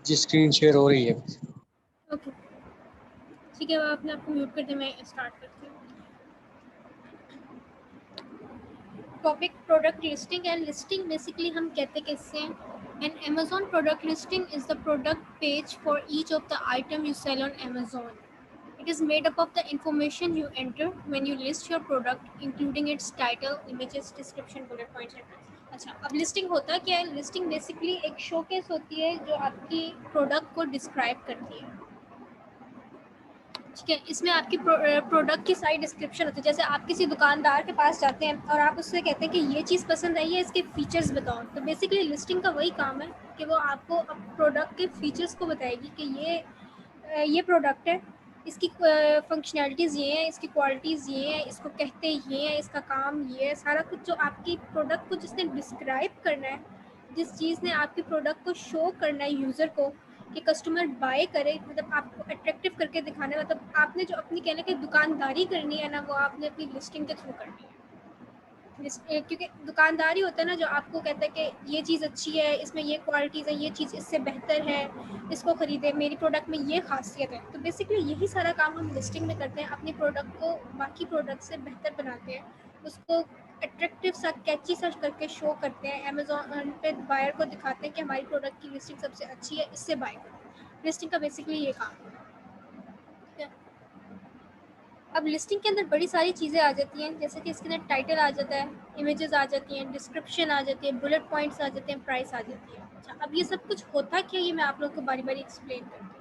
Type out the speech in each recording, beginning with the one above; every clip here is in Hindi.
जी स्क्रीन शेयर हो रही है। ओके, ठीक है, आपने आपको म्यूट कर दिया, मैं स्टार्ट करती हूँ। Topic product listing and listing basically हम कहते किससे हैं। An Amazon product listing is the product page for each of the item you sell on Amazon. It is made up of the information you enter when you list your product, including its title, images, description, bullet points and price. अच्छा, अब लिस्टिंग होता क्या है? लिस्टिंग बेसिकली एक शोकेस होती है जो आपकी प्रोडक्ट को डिस्क्राइब करती है। ठीक है, इसमें आपकी प्रोडक्ट की सारी डिस्क्रिप्शन होती है। जैसे आप किसी दुकानदार के पास जाते हैं और आप उससे कहते हैं कि ये चीज़ पसंद आई है, इसके फीचर्स बताओ। तो बेसिकली लिस्टिंग का वही काम है कि वो आपको प्रोडक्ट के फीचर्स को बताएगी कि ये प्रोडक्ट है, इसकी फंक्शनैलिटीज़ ये हैं, इसकी क्वालिटीज़ ये हैं, इसको कहते ये हैं, इसका काम ये है। सारा कुछ जो आपकी प्रोडक्ट को जिसने डिस्क्राइब करना है, जिस चीज़ ने आपकी प्रोडक्ट को शो करना है यूज़र को कि कस्टमर बाय करे, मतलब आपको अट्रैक्टिव करके दिखाना है। मतलब आपने जो अपनी कहने की दुकानदारी करनी है ना, वो आपने अपनी लिस्टिंग के थ्रू करनी है। क्योंकि दुकानदार ही होता है ना जो आपको कहता है कि ये चीज़ अच्छी है, इसमें ये क्वालिटीज़ है, ये चीज़ इससे बेहतर है, इसको ख़रीदे, मेरी प्रोडक्ट में ये खासियत है। तो बेसिकली यही सारा काम हम लिस्टिंग में करते हैं, अपनी प्रोडक्ट को बाकी प्रोडक्ट से बेहतर बनाते हैं, उसको अट्रैक्टिव सा कैची सा करके शो करते हैं। अमेजोन पे बायर को दिखाते हैं कि हमारी प्रोडक्ट की लिस्टिंग सबसे अच्छी है, इससे बाय करो। लिस्टिंग का बेसिकली ये काम है। ठीक है, अब लिस्टिंग के अंदर बड़ी सारी चीज़ें आ जाती हैं, जैसे कि इसके अंदर टाइटल आ जाता है, इमेजेस आ जाती हैं, डिस्क्रिप्शन आ जाती है, बुलेट पॉइंट्स आ जाते हैं, प्राइस आ जाती है। अच्छा, अब ये सब कुछ होता क्या, ये मैं आप लोगों को बारी बारी एक्सप्लेन करती हूँ।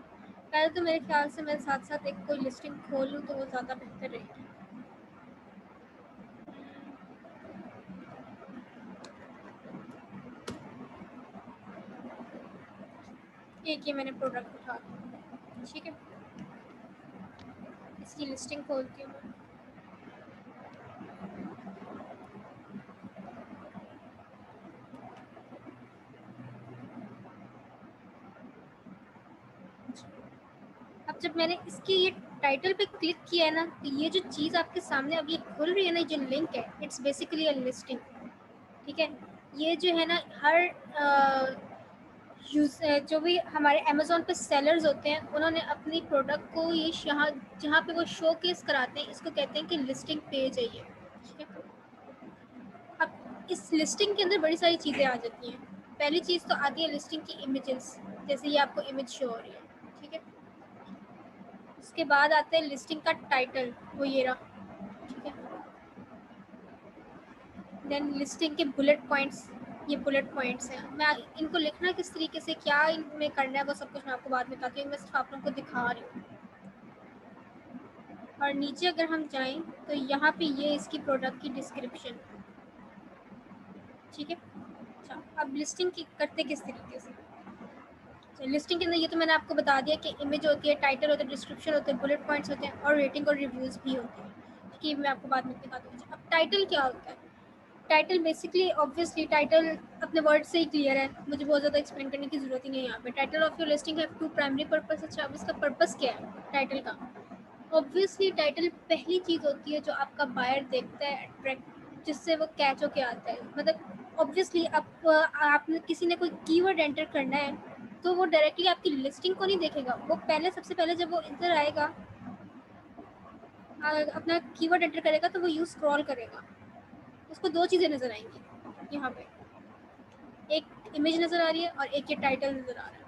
पहले तो मेरे ख्याल से मैं साथ साथ एक कोई लिस्टिंग खोल लूँ तो वो ज़्यादा बेहतर रहेगी। एक ये मैंने प्रोडक्ट उठा लिया, ठीक है, इसकी लिस्टिंग खोलती हूँ मैं। अब जब मैंने इसकी ये टाइटल पे क्लिक किया है ना, तो ये जो चीज़ आपके सामने अब ये खुल रही है ना, जो लिंक है, इट्स बेसिकली अ लिस्टिंग। ठीक है, ये जो है ना, हर जो भी हमारे अमेज़ोन पे सेलर्स होते हैं, उन्होंने अपनी प्रोडक्ट को ये यहाँ जहाँ पे वो शो केस कराते हैं, इसको कहते हैं कि लिस्टिंग पेज है ये। ठीक है, अब इस लिस्टिंग के अंदर बड़ी सारी चीज़ें आ जाती हैं। पहली चीज़ तो आती है लिस्टिंग की इमेजेस, जैसे ये आपको इमेज शो हो रही है। ठीक है, उसके बाद आता है लिस्टिंग का टाइटल, वो ये रहा। ठीक है, देन लिस्टिंग के बुलेट पॉइंट्स, ये बुलेट पॉइंट्स हैं। मैं इनको लिखना किस तरीके से, क्या इनमें करना है, वो सब कुछ मैं आपको बाद में बताती हूँ, मैं सिर्फ आप लोगों को दिखा रही हूँ। और नीचे अगर हम जाएं तो यहाँ पे ये इसकी प्रोडक्ट की डिस्क्रिप्शन। ठीक है, अच्छा, अब लिस्टिंग की करते किस तरीके से। तो लिस्टिंग के अंदर ये तो मैंने आपको बता दिया कि इमेज होती है, टाइटल होता है, डिस्क्रिप्शन होते हैं, बुलेट पॉइंट्स होते हैं और रेटिंग और रिव्यूज़ भी होते हैं। ठीक है, मैं आपको बाद में दिखा दूँगी। अब टाइटल क्या होता है। टाइटल बेसिकली ऑब्वियसली टाइटल अपने वर्ड से ही क्लियर है, मुझे बहुत ज़्यादा एक्सप्लेन करने की ज़रूरत ही नहीं है यहाँ पे। Title of your listing have two primary purpose. अच्छा, अब इसका पर्पस क्या है टाइटल का। ऑब्वियसली टाइटल पहली चीज़ होती है जो आपका बायर देखता है, अट्रैक्ट, जिससे वो कैच होके आता है। मतलब ऑब्वियसली आपने किसी ने कोई कीवर्ड एंटर करना है तो वो डायरेक्टली आपकी लिस्टिंग को नहीं देखेगा, वो पहले सबसे पहले जब वो इधर आएगा अपना कीवर्ड एंटर करेगा तो वो यूज स्क्रॉल करेगा, उसको दो चीज़ें नज़र आएंगी। यहाँ पे एक इमेज नज़र आ रही है और एक ये टाइटल नज़र आ रहा है।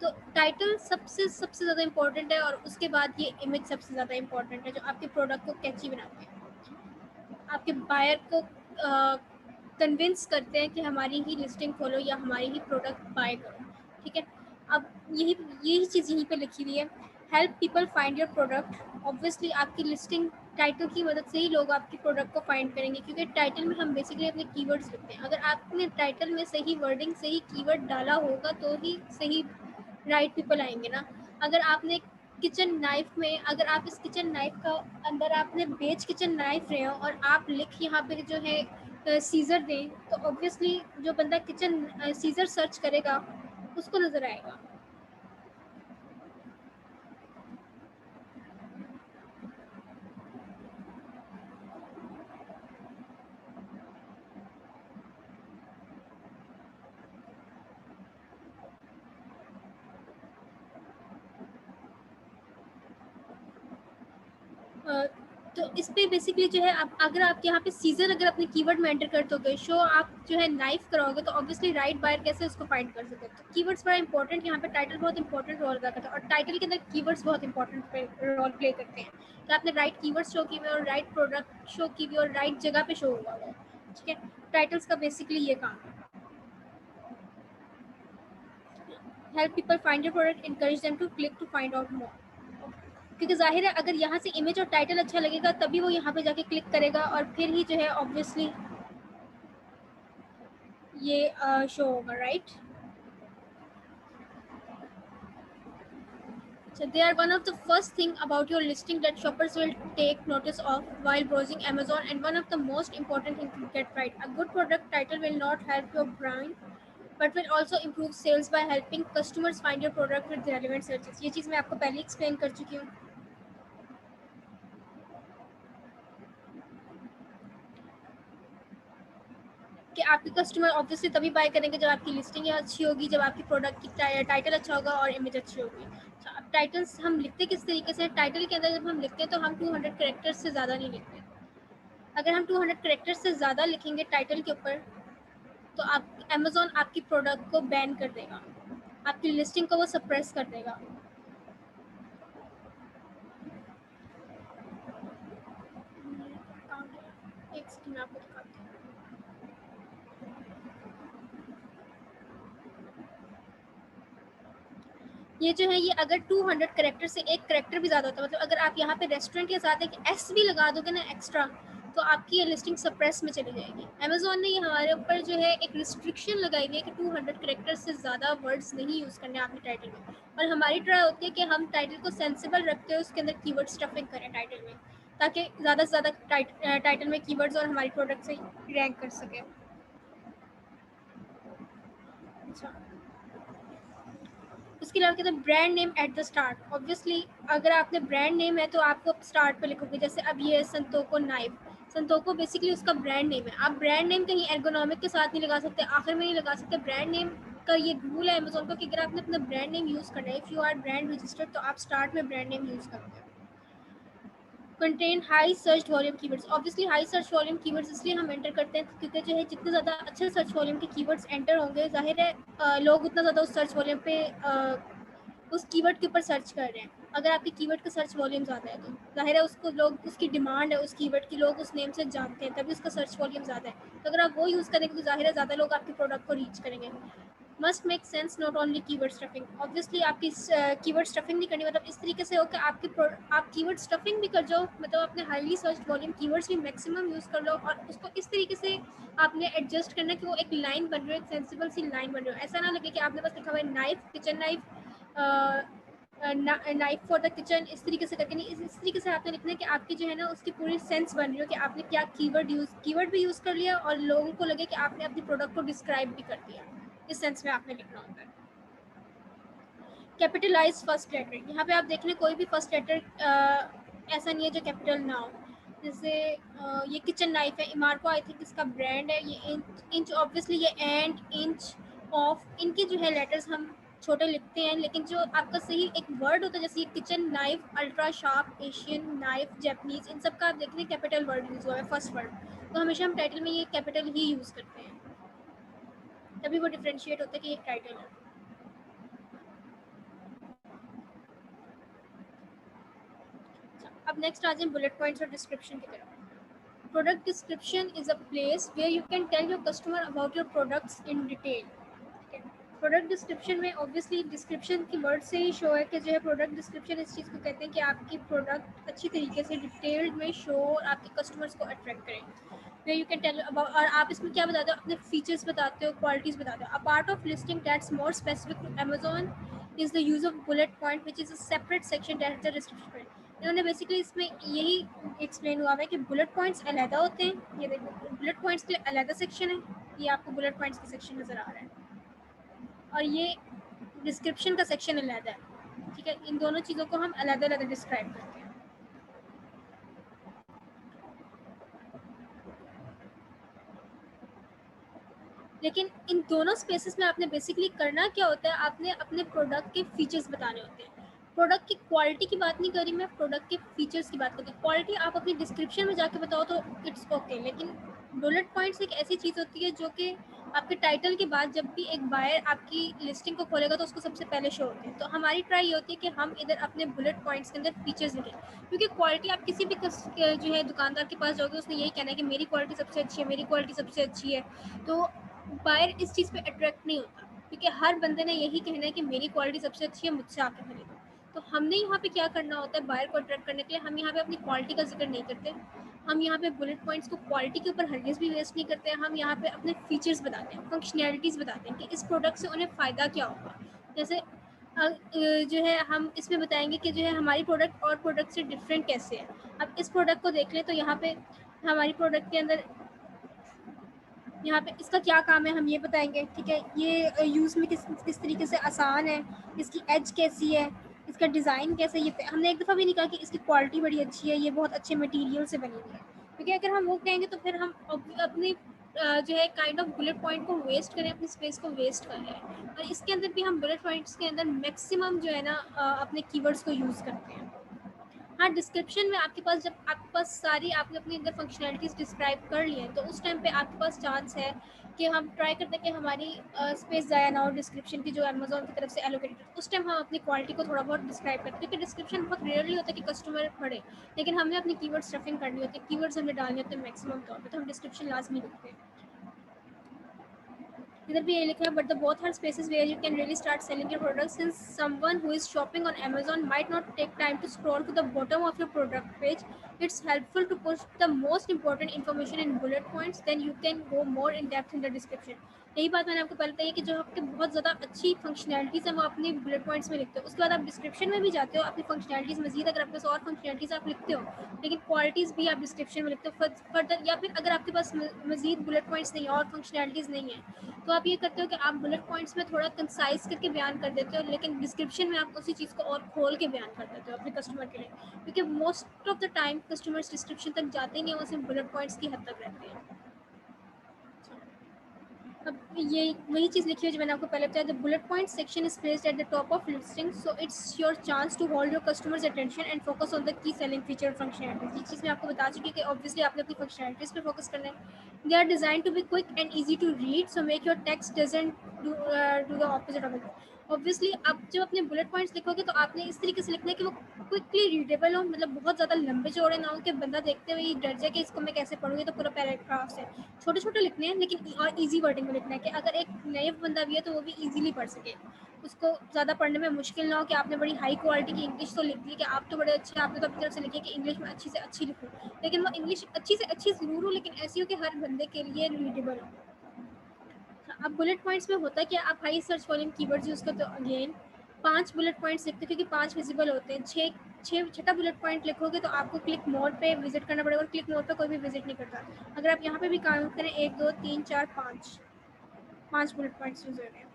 तो टाइटल सबसे ज़्यादा इम्पोर्टेंट है और उसके बाद ये इमेज सबसे ज़्यादा इम्पोर्टेंट है, जो आपके प्रोडक्ट को कैची बनाते हैं, आपके बायर को कन्विंस करते हैं कि हमारी ही लिस्टिंग खोलो या हमारी ही प्रोडक्ट बाय करो। ठीक है, अब यही चीज़ यहीं पे लिखी हुई है, help people find your product. Obviously आपकी लिस्टिंग टाइटल की मदद से ही लोग आपकी प्रोडक्ट को फाइंड करेंगे, क्योंकि टाइटल में हम बेसिकली अपने कीवर्ड्स लिखते हैं। अगर आपने टाइटल में सही वर्डिंग, सही कीवर्ड डाला होगा तो ही सही राइट पीपल आएंगे ना। अगर आपने किचन नाइफ में, अगर आप इस किचन नाइफ का अंदर आपने बेच किचन नाइफ रहे हो और आप लिख यहाँ पे जो है सीजर दें, तो ऑब्वियसली जो बंदा किचन सीजर सर्च करेगा उसको नज़र आएगा। तो इस पे बेसिकली जो है आप अगर आप यहाँ पे सीजन अगर अपने कीवर्ड में एंटर कर दोगे, शो आप जो है नाइफ कराओगे, तो ऑब्वियसली राइट बायर कैसे उसको फाइंड कर सकते हैं। तो कीवर्ड्स बड़ा इंपॉर्टेंट, यहाँ पे टाइटल बहुत इंपॉर्टेंट रोल अदा करता है, और टाइटल के अंदर कीवर्ड्स बहुत इंपॉर्टेंट रोल प्ले करते हैं कि आपने राइट कीवर्ड्स शो किए और राइट प्रोडक्ट शो की और राइट जगह पे शो हुआ है। ठीक है, टाइटल्स का बेसिकली ये काम है। Help people find your product, encourage them to click to find out more. क्योंकि जाहिर है अगर यहाँ से इमेज और टाइटल अच्छा लगेगा तभी वो यहाँ पे जाके क्लिक करेगा, और फिर ही जो है ऑब्वियसली ये शो होगा, right. So they are one of the first thing about your listing that shoppers will take notice of while browsing Amazon, and one of the most important thing to get right. A good product title will not help your brand, but will also improve sales by helping customers find your product with relevant searches. ये चीज़ मैं आपको पहले एक्सप्लेन कर चुकी हूँ कि आपके कस्टमर ऑब्वियसली तभी बाय करेंगे जब आपकी लिस्टिंग अच्छी होगी, जब आपकी प्रोडक्ट की टाइटल अच्छा होगा और इमेज अच्छी होगी। तो अब टाइटल्स हम लिखते किस तरीके से, टाइटल के अंदर जब हम लिखते हैं तो हम 200 कैरेक्टर्स से ज़्यादा नहीं लिखते। अगर हम 200 कैरेक्टर्स से ज़्यादा लिखेंगे टाइटल के ऊपर, तो आप अमेज़ॉन आपकी प्रोडक्ट को बैन कर देगा, आपकी लिस्टिंग को वो सप्रेस कर देगा। एक सेकंड में आपको दिखाती हूँ। ये जो है ये अगर 200 कैरेक्टर से एक कैरेक्टर भी ज़्यादा होता है, मतलब अगर आप यहाँ पे रेस्टोरेंट के साथ एक एस भी लगा दोगे ना एक्स्ट्रा, तो आपकी ये लिस्टिंग सप्रेस में चली जाएगी। अमेज़ॉन ने ये हमारे ऊपर जो है एक रिस्ट्रिक्शन लगाई हुई है कि 200 कैरेक्टर से ज़्यादा वर्ड्स नहीं यूज़ करने आपके टाइटल में, और हमारी ट्राई होती है कि हम टाइटल को सेंसिबल रखते हुए उसके अंदर कीवर्ड स्टफिंग करें टाइटल में, ताकि ज़्यादा से ज़्यादा टाइटल में कीवर्ड्स और हमारी प्रोडक्ट से रैंक कर सकें। अच्छा, उसके अलावा कहते हैं brand name at the start. Obviously अगर आपने ब्रांड नेम है तो आपको स्टार्ट पे लिखोगे, जैसे अब ये संतोको नाइफ, संतोको बेसिकली उसका ब्रांड नेम है। आप ब्रांड नेम कहीं एर्गोनॉमिक के साथ नहीं लगा सकते, आखिर में नहीं लगा सकते। ब्रांड नेम का ये रूल है अमेजोन का कि अगर आपने अपना ब्रांड नेम यूज़ करना है, if you are brand registered, तो आप स्टार्ट में ब्रांड नेम यूज़ करोगे। Contain high search volume keywords. Obviously high search volume keywords इसलिए हम एंटर करते हैं क्योंकि जो है जितने ज़्यादा अच्छे सर्च वॉल्यूम के कीवर्ड्स एंटर होंगे, जाहिर है लोग उतना ज़्यादा उस सर्च वॉल्यूम पे उस कीवर्ड के ऊपर सर्च कर रहे हैं। अगर आपके कीवर्ड का सर्च वॉल्यूम ज़्यादा है तो जाहिर है उसको लोग, उसकी डिमांड है उस कीवर्ड की, लोग उस नेम से जानते हैं, तभी उसका सर्च वॉल्यूम ज़्यादा है। तो अगर आप वो यूज़ करेंगे तो जाहिर है ज़्यादा लोग आपके प्रोडक्ट को रीच करेंगे। Must make sense, not only keyword stuffing. Obviously आपकी कीवर्ड स्टफिंग नहीं करनी, मतलब इस तरीके से हो कि आप कीवर्ड स्टफिंग भी कर जाओ, मतलब अपने हाईली सर्च वॉल्यूम कीवर्ड्स भी मैक्सिमम यूज़ कर लो, और उसको इस तरीके से आपने एडजस्ट करना कि वो एक लाइन बन रही हो, एक सेंसिबल सी लाइन बन रही हो। ऐसा ना लगे कि आपने बस लिखा हुआ है knife, kitchen knife, knife for the kitchen, इस तरीके से करके नहीं, इस तरीके से आपने लिखना है कि आपकी जो है ना उसकी पूरी सेंस बन रही हो कि आपने क्या कीवर्ड भी यूज़ कर लिया और लोगों को लगे कि आपने अपनी प्रोडक्ट को डिस्क्राइब भी कर दिया। इस सेंस में आपने लिखना होता है। कैपिटलाइज फर्स्ट लेटर, यहाँ पे आप देख लें कोई भी फर्स्ट लेटर ऐसा नहीं है जो कैपिटल ना हो। जैसे ये किचन नाइफ है, इमारको आई थिंक इसका ब्रांड है। ये इंच ऑब्वियसली ये एंड, इंच, ऑफ, इनके जो है लेटर्स हम छोटे लिखते हैं, लेकिन जो आपका सही एक वर्ड होता है जैसे ये kitchen knife, ultra sharp, Asian knife, Japanese, इन सब का आप देख लें कैपिटल वर्ड यूज़ हुआ है फर्स्ट वर्ड, तो हमेशा हम टाइटल में ये कैपिटल ही यूज़ करते हैं, तभी वो डिफ्रेंशिएट होता है कि ये टाइटल है। अब नेक्स्ट आ जाए बुलेट पॉइंट्स और डिस्क्रिप्शन की तरफ। Product description is a place where you can tell your customer about your products in detail. Product description में ऑब्वियसली डिस्क्रिप्शन की वर्ड से ही शो है कि जो है प्रोडक्ट डिस्क्रिप्शन इस चीज़ को कहते हैं कि आपकी प्रोडक्ट अच्छी तरीके से डिटेल्ड में शो और आपके कस्टमर्स को अट्रैक्ट करें। Way you can tell about, और आप इसमें क्या बताते हो, अपने फीचर्स बताते हो, क्वालिटीज़ बताते हो। A part of listing that's more specific to Amazon is the use of bullet point which is a separate section that the description. इन्होंने बेसिकली इसमें यही एक्सप्लेन हुआ है कि बुलेट पॉइंट्स अलहदा होते हैं। ये देखो बुलेट पॉइंट्स के लिए अलहदा सेक्शन है, ये आपको बुलेट पॉइंट्स का सेक्शन नज़र आ रहा है, और ये डिस्क्रिप्शन का सेक्शन अलग है। ठीक है, इन दोनों चीज़ों को हम अलग अलग डिस्क्राइब करते हैं। लेकिन इन दोनों स्पेसेस में आपने बेसिकली करना क्या होता है, आपने अपने प्रोडक्ट के फीचर्स बताने होते हैं। प्रोडक्ट की क्वालिटी की बात नहीं कर रही मैं, प्रोडक्ट के फीचर्स की बात कर रही हूँ। क्वालिटी आप अपनी डिस्क्रिप्शन में जाके बताओ तो इट्स ओके, लेकिन बुलेट पॉइंट्स एक ऐसी चीज़ होती है जो कि आपके टाइटल के बाद जब भी एक बायर आपकी लिस्टिंग को खोलेगा तो उसको सबसे पहले शो होते हैं। तो हमारी ट्राई ये होती है कि हम इधर अपने बुलेट पॉइंट्स के अंदर फीचर्स लिखें, क्योंकि क्वालिटी आप किसी भी जो है दुकानदार के पास जाओगे उसने यही कहना है कि मेरी क्वालिटी सबसे अच्छी है, मेरी क्वालिटी सबसे अच्छी है। तो बायर इस चीज़ पे अट्रैक्ट नहीं होता, क्योंकि हर बंदे ने यही कहना है कि मेरी क्वालिटी सबसे अच्छी है, मुझसे आके खरीदो। तो हमने यहाँ पे क्या करना होता है बायर को अट्रैक्ट करने के लिए, हम यहाँ पे अपनी क्वालिटी का जिक्र नहीं करते, हम यहाँ पे बुलेट पॉइंट्स को क्वालिटी के ऊपर हरगिज़ भी वेस्ट नहीं करते हैं। हम यहाँ पे अपने फीचर्स बताते हैं, फंक्शनैलिटीज़ बताते हैं कि इस प्रोडक्ट से उन्हें फ़ायदा क्या होगा। जैसे जो है हम इसमें बताएंगे कि जो है हमारी प्रोडक्ट और प्रोडक्ट से डिफरेंट कैसे है। अब इस प्रोडक्ट को देख लें तो यहाँ पे हमारी प्रोडक्ट के अंदर यहाँ पे इसका क्या काम है हम ये बताएंगे, ठीक है। ये यूज़ में किस किस तरीके से आसान है, इसकी एज कैसी है, इसका डिज़ाइन कैसे। ये हमने एक दफ़ा भी नहीं कहा कि इसकी क्वालिटी बड़ी अच्छी है, ये बहुत अच्छे मटेरियल से बनी हुई है, क्योंकि अगर हम वो कहेंगे तो फिर हम अपनी जो है काइंड ऑफ बुलेट पॉइंट को वेस्ट करें, अपनी स्पेस को वेस्ट कर रहे हैं। और इसके अंदर भी हम बुलेट पॉइंट्स के अंदर मैक्सिमम जो है ना अपने कीवर्ड्स को यूज़ करते हैं। हाँ, डिस्क्रिप्शन में आपके पास जब आपके पास सारी आपने अपनी अंदर फंक्शनैलिटीज़ डिस्क्राइब कर ली हैं तो उस टाइम पे आपके पास चांस है कि हम ट्राई करते हैं कि हमारी स्पेस ज़ाया ना हो डिस्क्रिप्शन की जो अमेज़ॉन की तरफ से एलोकेटेड। उस टाइम हम अपनी क्वालिटी को थोड़ा बहुत डिस्क्राइब करते हैं, क्योंकि डिस्क्रिप्शन बहुत रेयरली होता है कि कस्टमर पढ़े, लेकिन हमने अपनी कीवर्ड स्टफिंग करनी होती है, कीवर्ड्स हमने डालने होते हैं मैक्सिमम तौर पर, तो हम डिस्क्रिप्शन लाजमी लिखते हैं। इधर भी ये लिखा है, but the both are spaces where you can really start selling your products, since someone who is shopping on Amazon might not take time to scroll to the bottom of your product page. It's helpful to push the most important information in bullet points, then you can go more in depth in the description. यही बात मैंने आपको पहले बताई कि जो आपके बहुत ज़्यादा अच्छी फंक्शनैलिटीज़ है वो अपनी बुलेट पॉइंट्स में लिखते हो, उसके बाद आप डिस्क्रिप्शन में भी जाते हो अपनी फंक्शनैलिटीज़ मजीद अगर आपके पास और फंक्शनैलिटीज़ आप लिखते हो, लेकिन क्वालिटीज़ भी आप डिस्क्रिप्शन में लिखते हो फर्दर। या फिर अगर आपके पास मजीद बुलेट पॉइंट्स नहीं है और फंक्शनैलिटीज़ नहीं है तो आप ये करते हो कि आप बुलेट पॉइंट्स में थोड़ा कंसाइज करके बयान कर देते हो, लेकिन डिस्क्रिप्शन में आप उसी चीज़ को और खोल के बयान कर देते हो अपने कस्टमर के लिए, क्योंकि most of the time customers description तक जाते ही नहीं, वो सिर्फ बुलेट पॉइंट्स की हद तक रहते हैं। अब ये वही चीज़ लिखी है जो मैंने आपको पहले बताया, the bullet point section is placed at the top of listing, so it's your chance to hold your customers attention and focus on the key selling feature functionalities. ये चीज़ मैं आपको बता चुकी है कि ऑब्वियसली आपने अपनी फंक्शनैलिटीज पे फोकस करना है। They are design to be quick and easy to read, so make your text doesn't do the opposite of it. Obviously आप जब अपने बुलेट पॉइंट्स लिखोगे तो आपने इस तरीके से लिखना है कि वो क्विकली रीडेबल हो, मतलब बहुत ज़्यादा लंबे चौड़े ना हो कि बंदा देखते हुए डर जाए कि इसको मैं कैसे पढ़ूँगी, तो पूरा पैराग्राफ से छोटे छोटे लिखने हैं, लेकिन और ईजी वर्डिंग में लिखना है कि अगर एक नए बंदा भी है तो वो भी ईजिली पढ़ सके, उसको ज़्यादा पढ़ने में मुश्किल ना हो कि आपने बड़ी हाई क्वालिटी की इंग्लिश तो लिख दी कि आप तो बड़े अच्छे, आपने तो अपनी तरफ से लिखी कि इंग्लिश में अच्छी से अच्छी लिखूँ, लेकिन वो इंग्लिश अच्छी से अच्छी ज़रूर हो लेकिन ऐसी हो कि हर बंदे के लिए रीडेबल हो। अब बुलेट पॉइंट्स में होता है कि आप high search volume keywords use करते हो, अगेन 5 बुलेट पॉइंट्स लिखते हो क्योंकि 5 विजिबल होते हैं। छठा बुलेट पॉइंट लिखोगे तो आपको क्लिक मोर पे विजिट करना पड़ेगा, और क्लिक मोर पे कोई भी विजिट नहीं करता। अगर आप यहाँ पे भी काउंट करें 1 2 3 4 5 बुलेट पॉइंट्स यूज़ हो रहे हैं,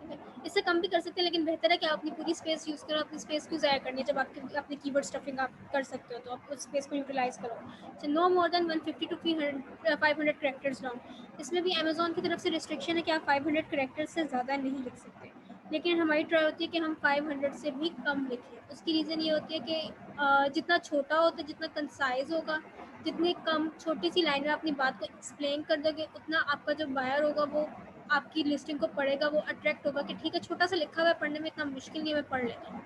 ठीक है। इससे कम भी कर सकते हैं, लेकिन बेहतर है कि आप अपनी पूरी स्पेस यूज़ करो। अपनी स्पेस क्यों ज़ाया करनी है जब आपके अपने कीवर्ड स्टफिंग आप कर सकते हो, तो आप उस स्पेस को यूटिलाइज करो। No more than 150 to 500 characters long. इसमें भी अमेजोन की तरफ से रिस्ट्रिक्शन है कि आप 500 करेक्टर्स से ज़्यादा नहीं लिख सकते, लेकिन हमारी ट्राई होती है कि हम 500 से भी कम लिखें। उसकी रीज़न ये होती है कि जितना छोटा होता है, जितना कंसाइज होगा, जितनी कम छोटी सी लाइन में अपनी बात को एक्सप्लेन कर दोगे, उतना आपका जो बायर होगा वो आपकी लिस्टिंग को पढ़ेगा, वो अट्रैक्ट होगा कि ठीक है छोटा सा लिखा हुआ है, पढ़ने में इतना मुश्किल नहीं है, मैं पढ़ लेता हूँ।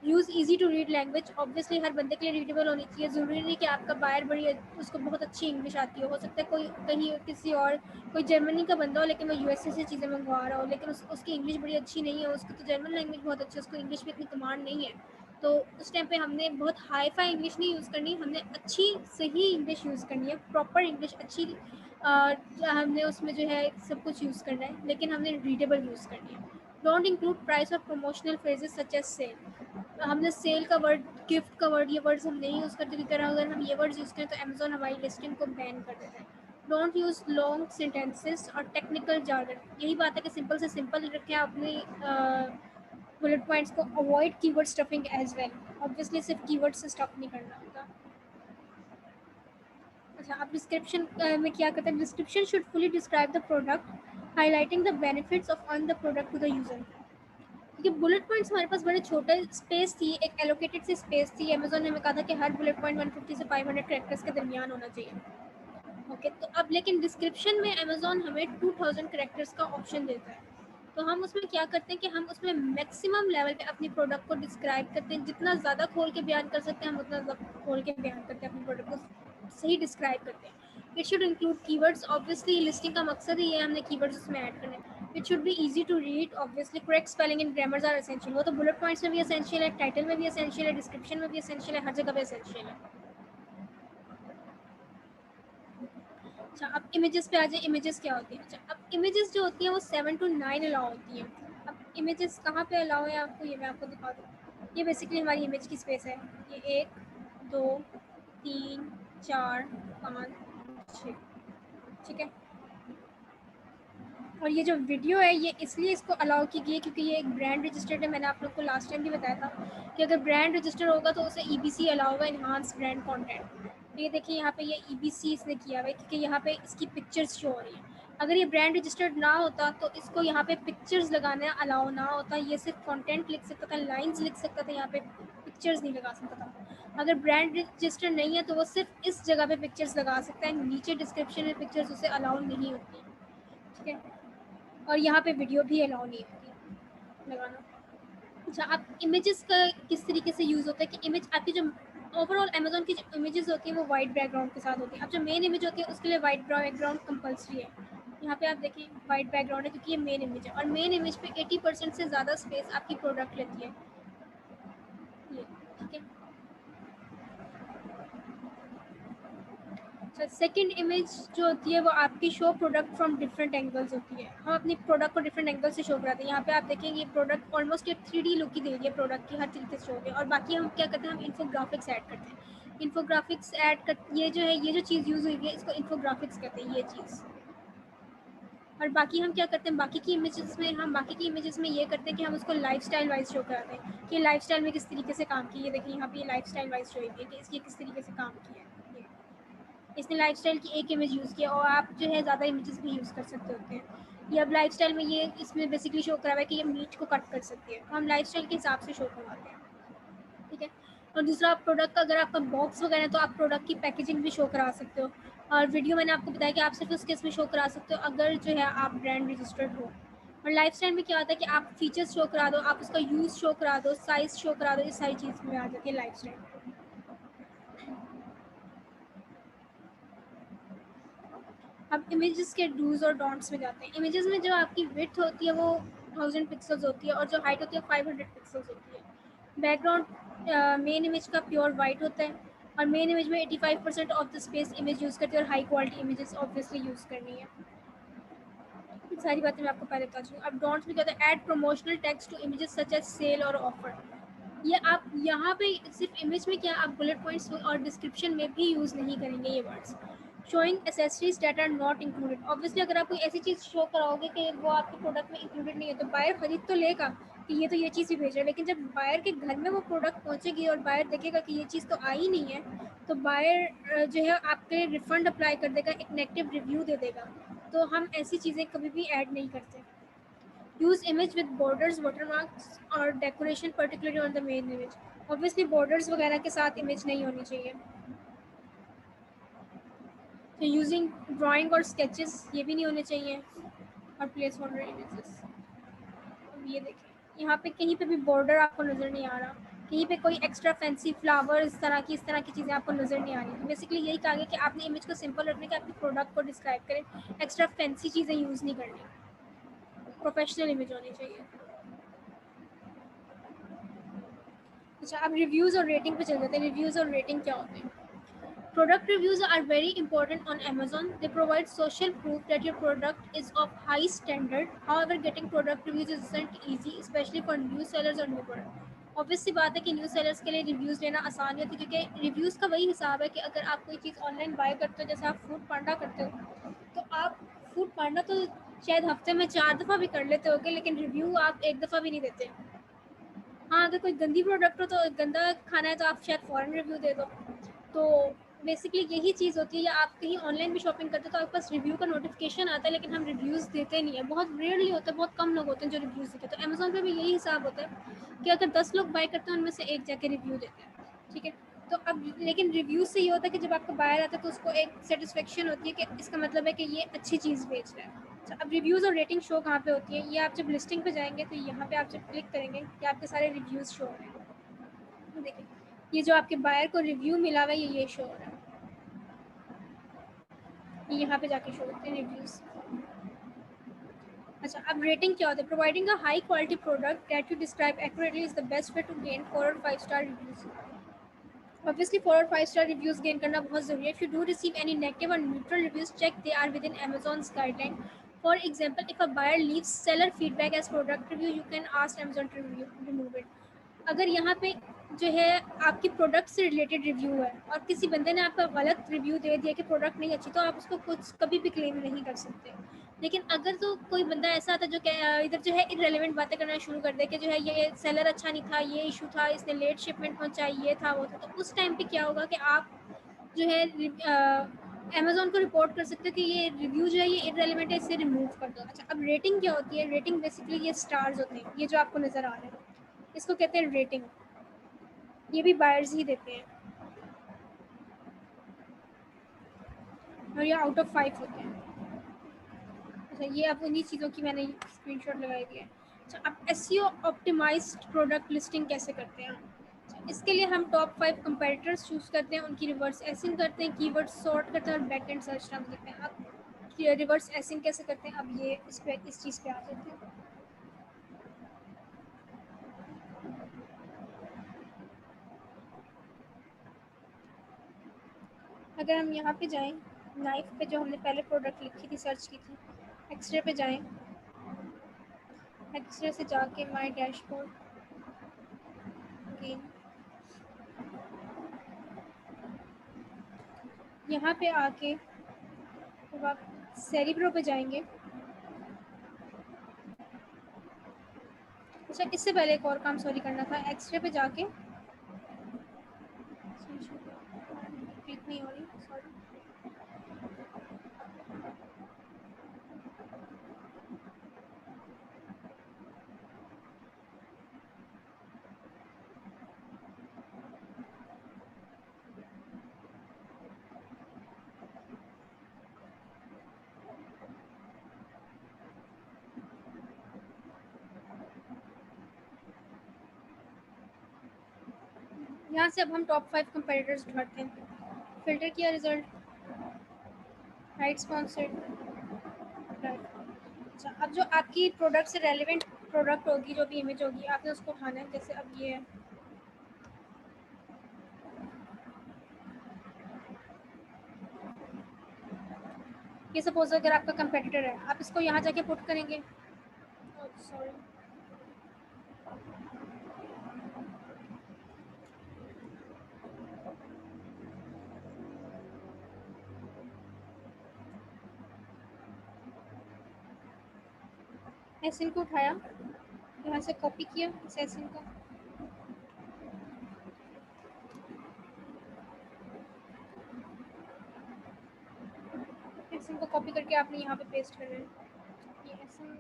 Use easy to read language, obviously हर बंदे के लिए रीडेबल होनी चाहिए। ज़रूरी नहीं कि आपका बायर बड़ी उसको बहुत अच्छी इंग्लिश आती हो सकता है कोई कहीं किसी और कोई जर्मनी का बंदा हो लेकिन वो यूएसए से चीज़ें मंगवा रहा हो, लेकिन उसकी इंग्लिश बड़ी अच्छी नहीं है, उसकी तो जर्मन लैंग्वेज बहुत अच्छी है, उसको इंग्लिश में इतनी कमांड नहीं है। तो उस टाइम पे हमने बहुत हाई फाई इंग्लिश नहीं यूज़ करनी, हमने अच्छी सही इंग्लिश यूज़ करनी है, प्रॉपर इंग्लिश अच्छी हमने उसमें जो है सब कुछ यूज़ करना है, लेकिन हमने रीडेबल यूज़ करनी है। डोंट इंक्लूड प्राइस और promotional phrases such as sale. हमने सेल का वर्ड, गिफ्ट का वर्ड, ये वर्ड्स हम नहीं यूज़ करते, क्योंकि अगर हम ये वर्ड्स यूज़ करें तो अमेजोन हमारी लिस्टिंग को बैन कर देता है। डोंट यूज़ लॉन्ग सेंटेंसेस और टेक्निकल जार्गन। यही बात है कि सिंपल से सिंपल रखें अपनी बुलेट पॉइंट्स को। Avoid keyword stuffing as well, obviously सिर्फ कीवर्ड से स्टफ नहीं करना होता। अच्छा, आप डिस्क्रिप्शन में क्या करते हैं, description should fully describe the product, highlighting the benefits of on the product to the user. ये बुलेट पॉइंट्स हमारे पास बड़े छोटे स्पेस थी, एक एलोकेटेड सी स्पेस थी। अमेजोन ने हमें कहा था कि हर बुलेट पॉइंट 150 से 500 कैरेक्टर्स के दरमियान होना चाहिए। ओके, तो अब लेकिन डिस्क्रिप्शन में अमेजोन हमें 2000 कैरेक्टर्स का ऑप्शन देता है। तो हम उसमें क्या करते हैं कि हम उसमें मैक्सिमम लेवल पे अपनी प्रोडक्ट को डिस्क्राइब करते हैं। जितना ज़्यादा खोल के बयान कर सकते हैं हम उतना ज़्यादा खोल के बयान करते हैं, अपनी प्रोडक्ट को सही डिस्क्राइब करते हैं। It should include keywords, obviously listing का मकसद ही है हमने कीवर्ड्स उसमें ऐड करने। It should be easy to read, obviously correct spelling and grammars are essential. वो तो बुलेट पॉइंट्स में भी एसेंशियल है, टाइटल में भी एसेंशियल है, डिस्क्रिप्शन में भी एसेंशियल है, हर जगह पे एसेंशियल है। अच्छा, अब इमेजेस पे आ जाए। इमेजेस क्या होती है? अच्छा, अब इमेजेस जो होती हैं वो 7 to 9 अलाउ होती हैं। अब इमेजेस कहाँ पे अलाउ है आपको, ये मैं आपको दिखा दूँ। ये बेसिकली हमारी इमेज की स्पेस है। ये 1 2 3 4 5 6, ठीक है। और ये जो वीडियो है ये इसलिए इसको अलाउ की गई है क्योंकि ये एक ब्रांड रजिस्टर्ड है। मैंने आप लोग को लास्ट टाइम भी बताया था कि अगर ब्रांड रजिस्टर होगा तो उसे ईबीसी अलाउ होगा, इन्हांस ब्रांड कंटेंट। तो ये देखिए यहाँ पे ये ईबीसी इसने किया हुआ है क्योंकि यहाँ पे इसकी पिक्चर्स शो हो रही है। अगर ये ब्रांड रजिस्टर्ड ना होता तो इसको यहाँ पे पिक्चर्स लगाना अलाउ ना होता, ये सिर्फ कंटेंट लिख सकता था, लाइंस लिख सकता था, यहाँ पे पिक्चर्स नहीं लगा सकता था। अगर ब्रांड रजिस्टर नहीं है तो वो सिर्फ इस जगह पे पिक्चर्स लगा सकता है, नीचे डिस्क्रिप्शन में पिक्चर्स उसे अलाउ नहीं होती, ठीक है। और यहाँ पे वीडियो भी अलाउ नहीं होती लगाना। अच्छा, आप इमेजेस का किस तरीके से यूज़ होता है कि इमेज आपकी जो ओवरऑल अमेजोन की जो इमेजेस होती हैं वो वाइट बैकग्राउंड के साथ होती है। अब जो मेन इमेज होती है उसके लिए वाइट बैकग्राउंड कंपलसरी है। यहाँ पे आप देखें वाइट बैकग्राउंड है क्योंकि ये मेन इमेज है, और मेन इमेज पे 80% से ज़्यादा स्पेस आपकी प्रोडक्ट लेती है ये, ठीक है। अच्छा, सेकंड इमेज जो होती है वो आपकी show product from different angles होती है। हम अपनी प्रोडक्ट को डिफरेंट एंगल से शो कराते हैं। यहाँ पे आप देखेंगे ये प्रोडक्ट ऑलमोस्ट एक 3D लुक ही दे रही है प्रोडक्ट की, हर तरीके से शो होती है। और बाकी हम क्या करते हैं, हम इन्फोग्राफिक्स ऐड करते हैं। इन्फोग्राफिक्स ऐड कर ये जो है, ये जो चीज़ यूज़ हुई है इसको इन्फोग्राफिक्स कहते हैं, ये चीज़। और बाकी हम क्या करते हैं, बाकी की इमेजेस में ये करते हैं कि हम उसको लाइफस्टाइल वाइज शो कराते हैं कि लाइफस्टाइल में किस तरीके से काम की है। देखिए यहाँ पे ये लाइफस्टाइल वाइज शो है कि इसकी किस तरीके से काम की है। इसने लाइफस्टाइल की एक इमेज यूज़ किया, और आप जो है ज़्यादा इमेजेस भी यूज़ कर सकते होते हैं। ये अब लाइफस्टाइल में ये इसमें बेसिकली शो करा हुआ है कि ये मीट को कट कर सकती है, तो हम लाइफस्टाइल के हिसाब से शो करवाते हैं, ठीक है। और दूसरा, प्रोडक्ट का अगर आपका बॉक्स वगैरह है तो आप प्रोडक्ट की पैकेजिंग भी शो करा सकते हो। और वीडियो मैंने आपको बताया कि आप सिर्फ उस केस में शो करा सकते हो अगर जो है आप ब्रांड रजिस्टर्ड हो। और लाइफस्टाइल में क्या होता है कि आप फीचर्स शो करा दो, आप उसका यूज़ शो करा दो, साइज़ शो करा दो, ये सारी चीज़ में आ जाती है लाइफस्टाइल। अब इमेजेस के डूज और डोंट्स में जाते हैं। इमेजेस में जो आपकी विड्थ होती है वो 1000 पिक्सल्स होती है, और जो हाइट होती है 500 पिक्सल्स होती है। बैकग्राउंड मेन इमेज का प्योर वाइट होता है, और मेन इमेज में 85% of the space image use करती है, और high quality images obviously use करनी है। सारी बातें मैं आपको पहले बता चुकी हूँ। अब डोंट्स में क्या होता है, add promotional text to images such as sale और ऑफर। ये आप यहाँ पे सिर्फ इमेज में क्या, आप बुलेट पॉइंट्स और डिस्क्रिप्शन में भी यूज़ नहीं करेंगे ये words. Showing accessories that are not included. Obviously अगर आप कोई ऐसी चीज़ शो कराओगे कि वो आपके प्रोडक्ट में इंक्लूडेड नहीं है तो बायर खरीद तो लेगा कि ये तो ये चीज़ ही भेज रहा है, लेकिन जब बायर के घर में वो प्रोडक्ट पहुँचेगी और बायर देखेगा कि ये चीज़ तो आई नहीं है, तो बायर जो है आपके लिए रिफंड अप्लाई कर देगा, एक नेगेटिव रिव्यू दे देगा। तो हम ऐसी चीज़ें कभी भी ऐड नहीं करते। Use image with borders, watermarks और decoration particularly on the main image. Obviously borders वगैरह के साथ इमेज नहीं होनी चाहिए। तो यूजिंग ड्राइंग और स्केचेस ये भी नहीं होने चाहिए, और प्लेस होल्डर इमेजेस। अब ये देखें यहाँ पे कहीं पे भी बॉर्डर आपको नज़र नहीं आ रहा, कहीं पे कोई एक्स्ट्रा फैंसी फ्लावर इस तरह की चीज़ें आपको नज़र नहीं आ रही। तो बेसिकली यही कहा गया कि आपने इमेज को सिंपल रखने के, आपके प्रोडक्ट को डिस्क्राइब करें, एक्स्ट्रा फैंसी चीज़ें यूज़ नहीं करनी, प्रोफेशनल इमेज होनी चाहिए। अच्छा, अब रिव्यूज़ और रेटिंग पे चल जाते हैं। रिव्यूज़ और रेटिंग क्या होते हैं? Product reviews are very important on Amazon. They provide social proof that your product is of high standard. However, getting product reviews isn't easy, especially for new sellers or new product. Obvious सी बात है कि न्यू सेलर्स के लिए रिव्यूज़ लेना आसान नहीं होती, क्योंकि रिव्यूज़ का वही हिसाब है कि अगर आप कोई चीज़ ऑनलाइन बाय करते हो, जैसे आप फूड पांडा करते हो, तो आप फूड पांडा तो शायद हफ्ते में 4 दफ़ा भी कर लेते होगे, लेकिन रिव्यू आप एक दफ़ा भी नहीं देते। हाँ, अगर कोई गंदी प्रोडक्ट हो तो, गंदा खाना है तो आप शायद फ़ौरन रिव्यू दे दो। तो बेसिकली यही चीज़ होती है, या आप कहीं ऑनलाइन भी शॉपिंग करते हो तो आपके पास रिव्यू का नोटिफिकेशन आता है, लेकिन हम रिव्यूज़ देते नहीं है, बहुत रेयरली होता है, बहुत कम लोग होते हैं जो रिव्यूज़ देते हैं। तो अमेज़ोन पे भी यही हिसाब होता है कि अगर 10 लोग बाय करते हैं उनमें से एक जाके रिव्यू देते हैं, ठीक है। तो अब लेकिन रिव्यूज़ से ये होता है कि जब आपका बायर आता है तो उसको एक सेटिस्फेक्शन होती है कि इसका मतलब है कि ये अच्छी चीज़ बेच रहा है। अच्छा, अब रिव्यूज़ और रेटिंग शो कहाँ पे होती है, ये आप जब लिस्टिंग पे जाएंगे तो यहाँ पे आप जब क्लिक करेंगे कि आपके सारे रिव्यूज़ शो हो रहे हैं। देखिए, ये जो आपके बायर को रिव्यू मिला हुआ है ये शो हो रहा है, यहाँ पे जाके शो होते हैं रिव्यूज़। अच्छा, अब रेटिंग क्या होता है? Providing a high quality product that you describe accurately is the best way to gain 4 और 5 स्टार रिव्यूज। ऑब्वियसली 4 और 5 स्टार रिव्यूज गेन करना बहुत जरूरी है। If you do receive any negative or neutral reviews, check they are within Amazon's guideline. For example, if a buyer leaves seller feedback as product review, you can ask Amazon to remove it. अगर यहाँ पे जो है आपकी प्रोडक्ट से रिलेटेड रिव्यू है और किसी बंदे ने आपका गलत रिव्यू दे दिया कि प्रोडक्ट नहीं अच्छी, तो आप उसको कुछ कभी भी क्लेम नहीं कर सकते। लेकिन अगर तो कोई बंदा ऐसा आता जो इधर जो है इररेलेवेंट बातें करना शुरू कर दे कि जो है ये सेलर अच्छा नहीं था, ये इशू था, इसने लेट शिपमेंट पहुंचाई, ये था वो था, तो उस टाइम पे क्या होगा कि आप जो है अमेजोन को रिपोर्ट कर सकते हो कि ये रिव्यू जो है ये इररेलेवेंट है, इसे रिमूव कर दो। अच्छा, अब रेटिंग क्या होती है? रेटिंग बेसिकली ये स्टार्स होते हैं, ये जो आपको नज़र आ रहे हैं इसको कहते हैं रेटिंग। ये भी बायर्स ही देते हैं और ये आउट ऑफ 5 होते हैं। अच्छा, ये अब उन्हीं चीज़ों की मैंने स्क्रीनशॉट लगाई हुई है। अच्छा, अब एसईओ ऑप्टिमाइज्ड प्रोडक्ट लिस्टिंग कैसे करते हैं? अच्छा, इसके लिए हम टॉप 5 कंपेटिटर्स चूज़ करते हैं, उनकी रिवर्स एसिंग करते हैं, कीवर्ड सॉर्ट करते हैं और बैक एंड सर्च टर्म्स लिखते हैं। अब रिवर्स एसिंग कैसे करते हैं, अब ये इस चीज़ पे आ जाते हैं। अगर हम यहाँ पे जाएं, नाइफ पे जो हमने पहले प्रोडक्ट लिखी थी, सर्च की थी, एक्सरे पे जाएं, एक्सरे से जाके माय डैशबोर्ड गेन, यहाँ पे आके जब आप सेरिब्रो पे जाएंगे। अच्छा, इससे पहले एक और काम सॉरी करना था, एक्सरे पे जाके क्लिक नहीं हो रही, सॉरी। यहाँ से अब हम टॉप 5 कंपेटिटर्स ढूंढते हैं, फिल्टर किया रिजल्ट, राइट स्पॉन्सर्ड, राइट। अच्छा, अब जो आपकी प्रोडक्ट से रेलिवेंट प्रोडक्ट होगी, जो भी इमेज होगी, आपने उसको उठाना है। जैसे अब ये है, ये सपोज अगर आपका कंपेटिटर है, आप इसको यहाँ जाके पुट करेंगे। सॉरी, एसिन को उठाया, यहाँ से कॉपी किया इस एसिन को, एसिन को कॉपी करके आपने यहाँ पे पेस्ट करना है। ये एसिन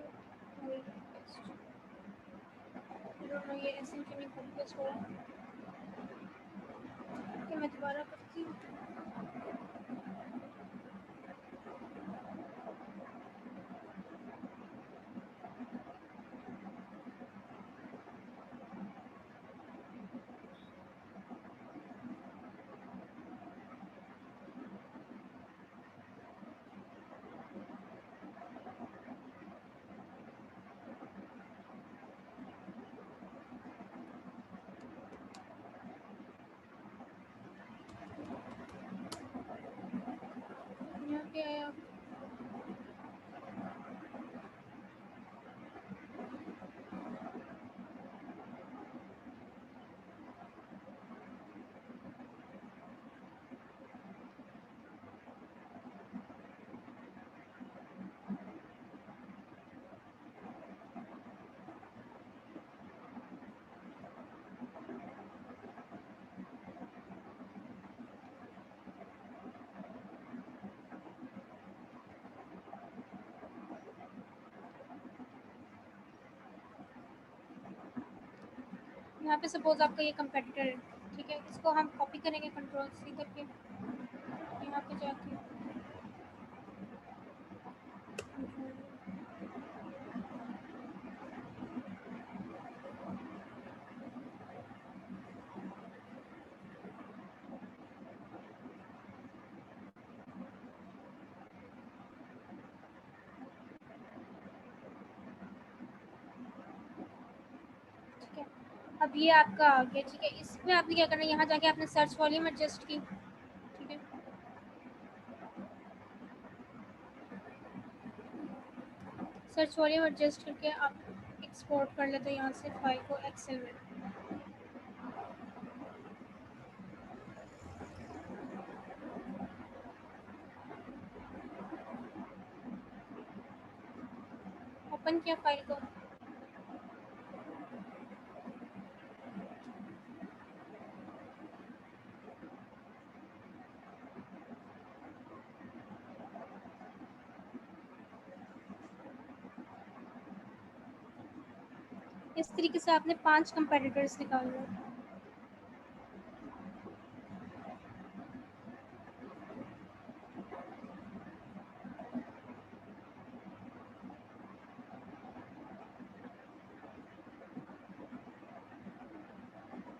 ये एसिन क्यों नहीं कॉपी पेस्ट हो रहा, कि मैं दोबारा करती हूँ। यहाँ पे आया, यहाँ पे सपोज आपका ये कंपेटिटर है, ठीक है, इसको हम कॉपी करेंगे कंट्रोल सी करके, यहाँ पे जाके ठीक है। अब ये आपका आ गया, ठीक है। इसमें आपने क्या करना है, यहाँ जाके आपने सर्च वॉल्यूम एडजस्ट की, ठीक है। सर्च वॉल्यूम एडजस्ट करके आप एक्सपोर्ट कर लेते हैं यहाँ से फाइल को एक्सेल में। ओपन किया फाइल को, इस तरीके से आपने 5 कंपेटिटर्स निकालना है।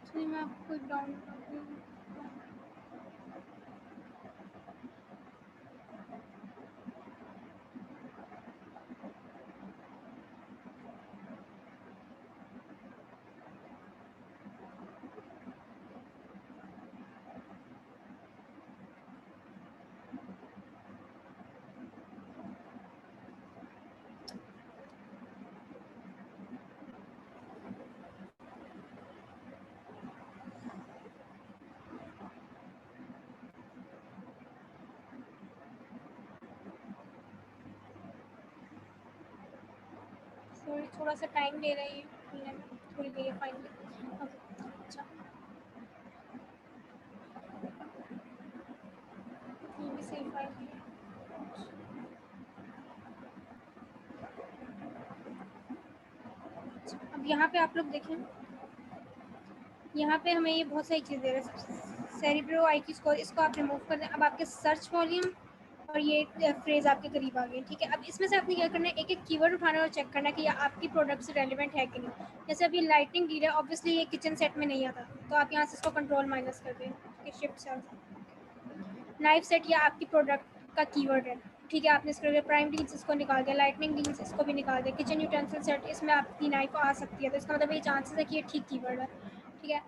चलिए मैं आपको डाउन सॉरी, थोड़ा सा टाइम ले रही है खुलने में, खुल गई है फाइनली। अच्छा, ये भी सही फाइल है। अब यहाँ पे आप लोग देखें, यहाँ पे हमें ये बहुत सारी चीज़ दे रहा है। सेरिब्रो आईक्यू स्कोर, इसको आप रिमूव कर दें। अब आपके सर्च वॉल्यूम और ये फ्रेज आपके करीब आ गए, ठीक है। अब इसमें से आपने क्या करना है, एक एक कीवर्ड उठाना और चेक करना है कि ये आपकी प्रोडक्ट से रेलिवेंट है कि नहीं। जैसे अभी लाइटिंग डील है, ऑब्वियसली ये किचन सेट में नहीं आता, तो आप यहाँ से इसको कंट्रोल माइनस कर दें, शिफ्ट से। नाइफ सेट या आपकी प्रोडक्ट का कीवर्ड है, ठीक है। आपने इसके प्राइम डील्स इसको निकाल दिया, लाइटनिंग डील्स इसको भी निकाल दिया, किचन यूटेंसिल सेट इसमें आपकी नाइफ आ सकती है, तो इसका मतलब ये चांसेस है कि ये ठीक कीवर्ड है, ठीक है।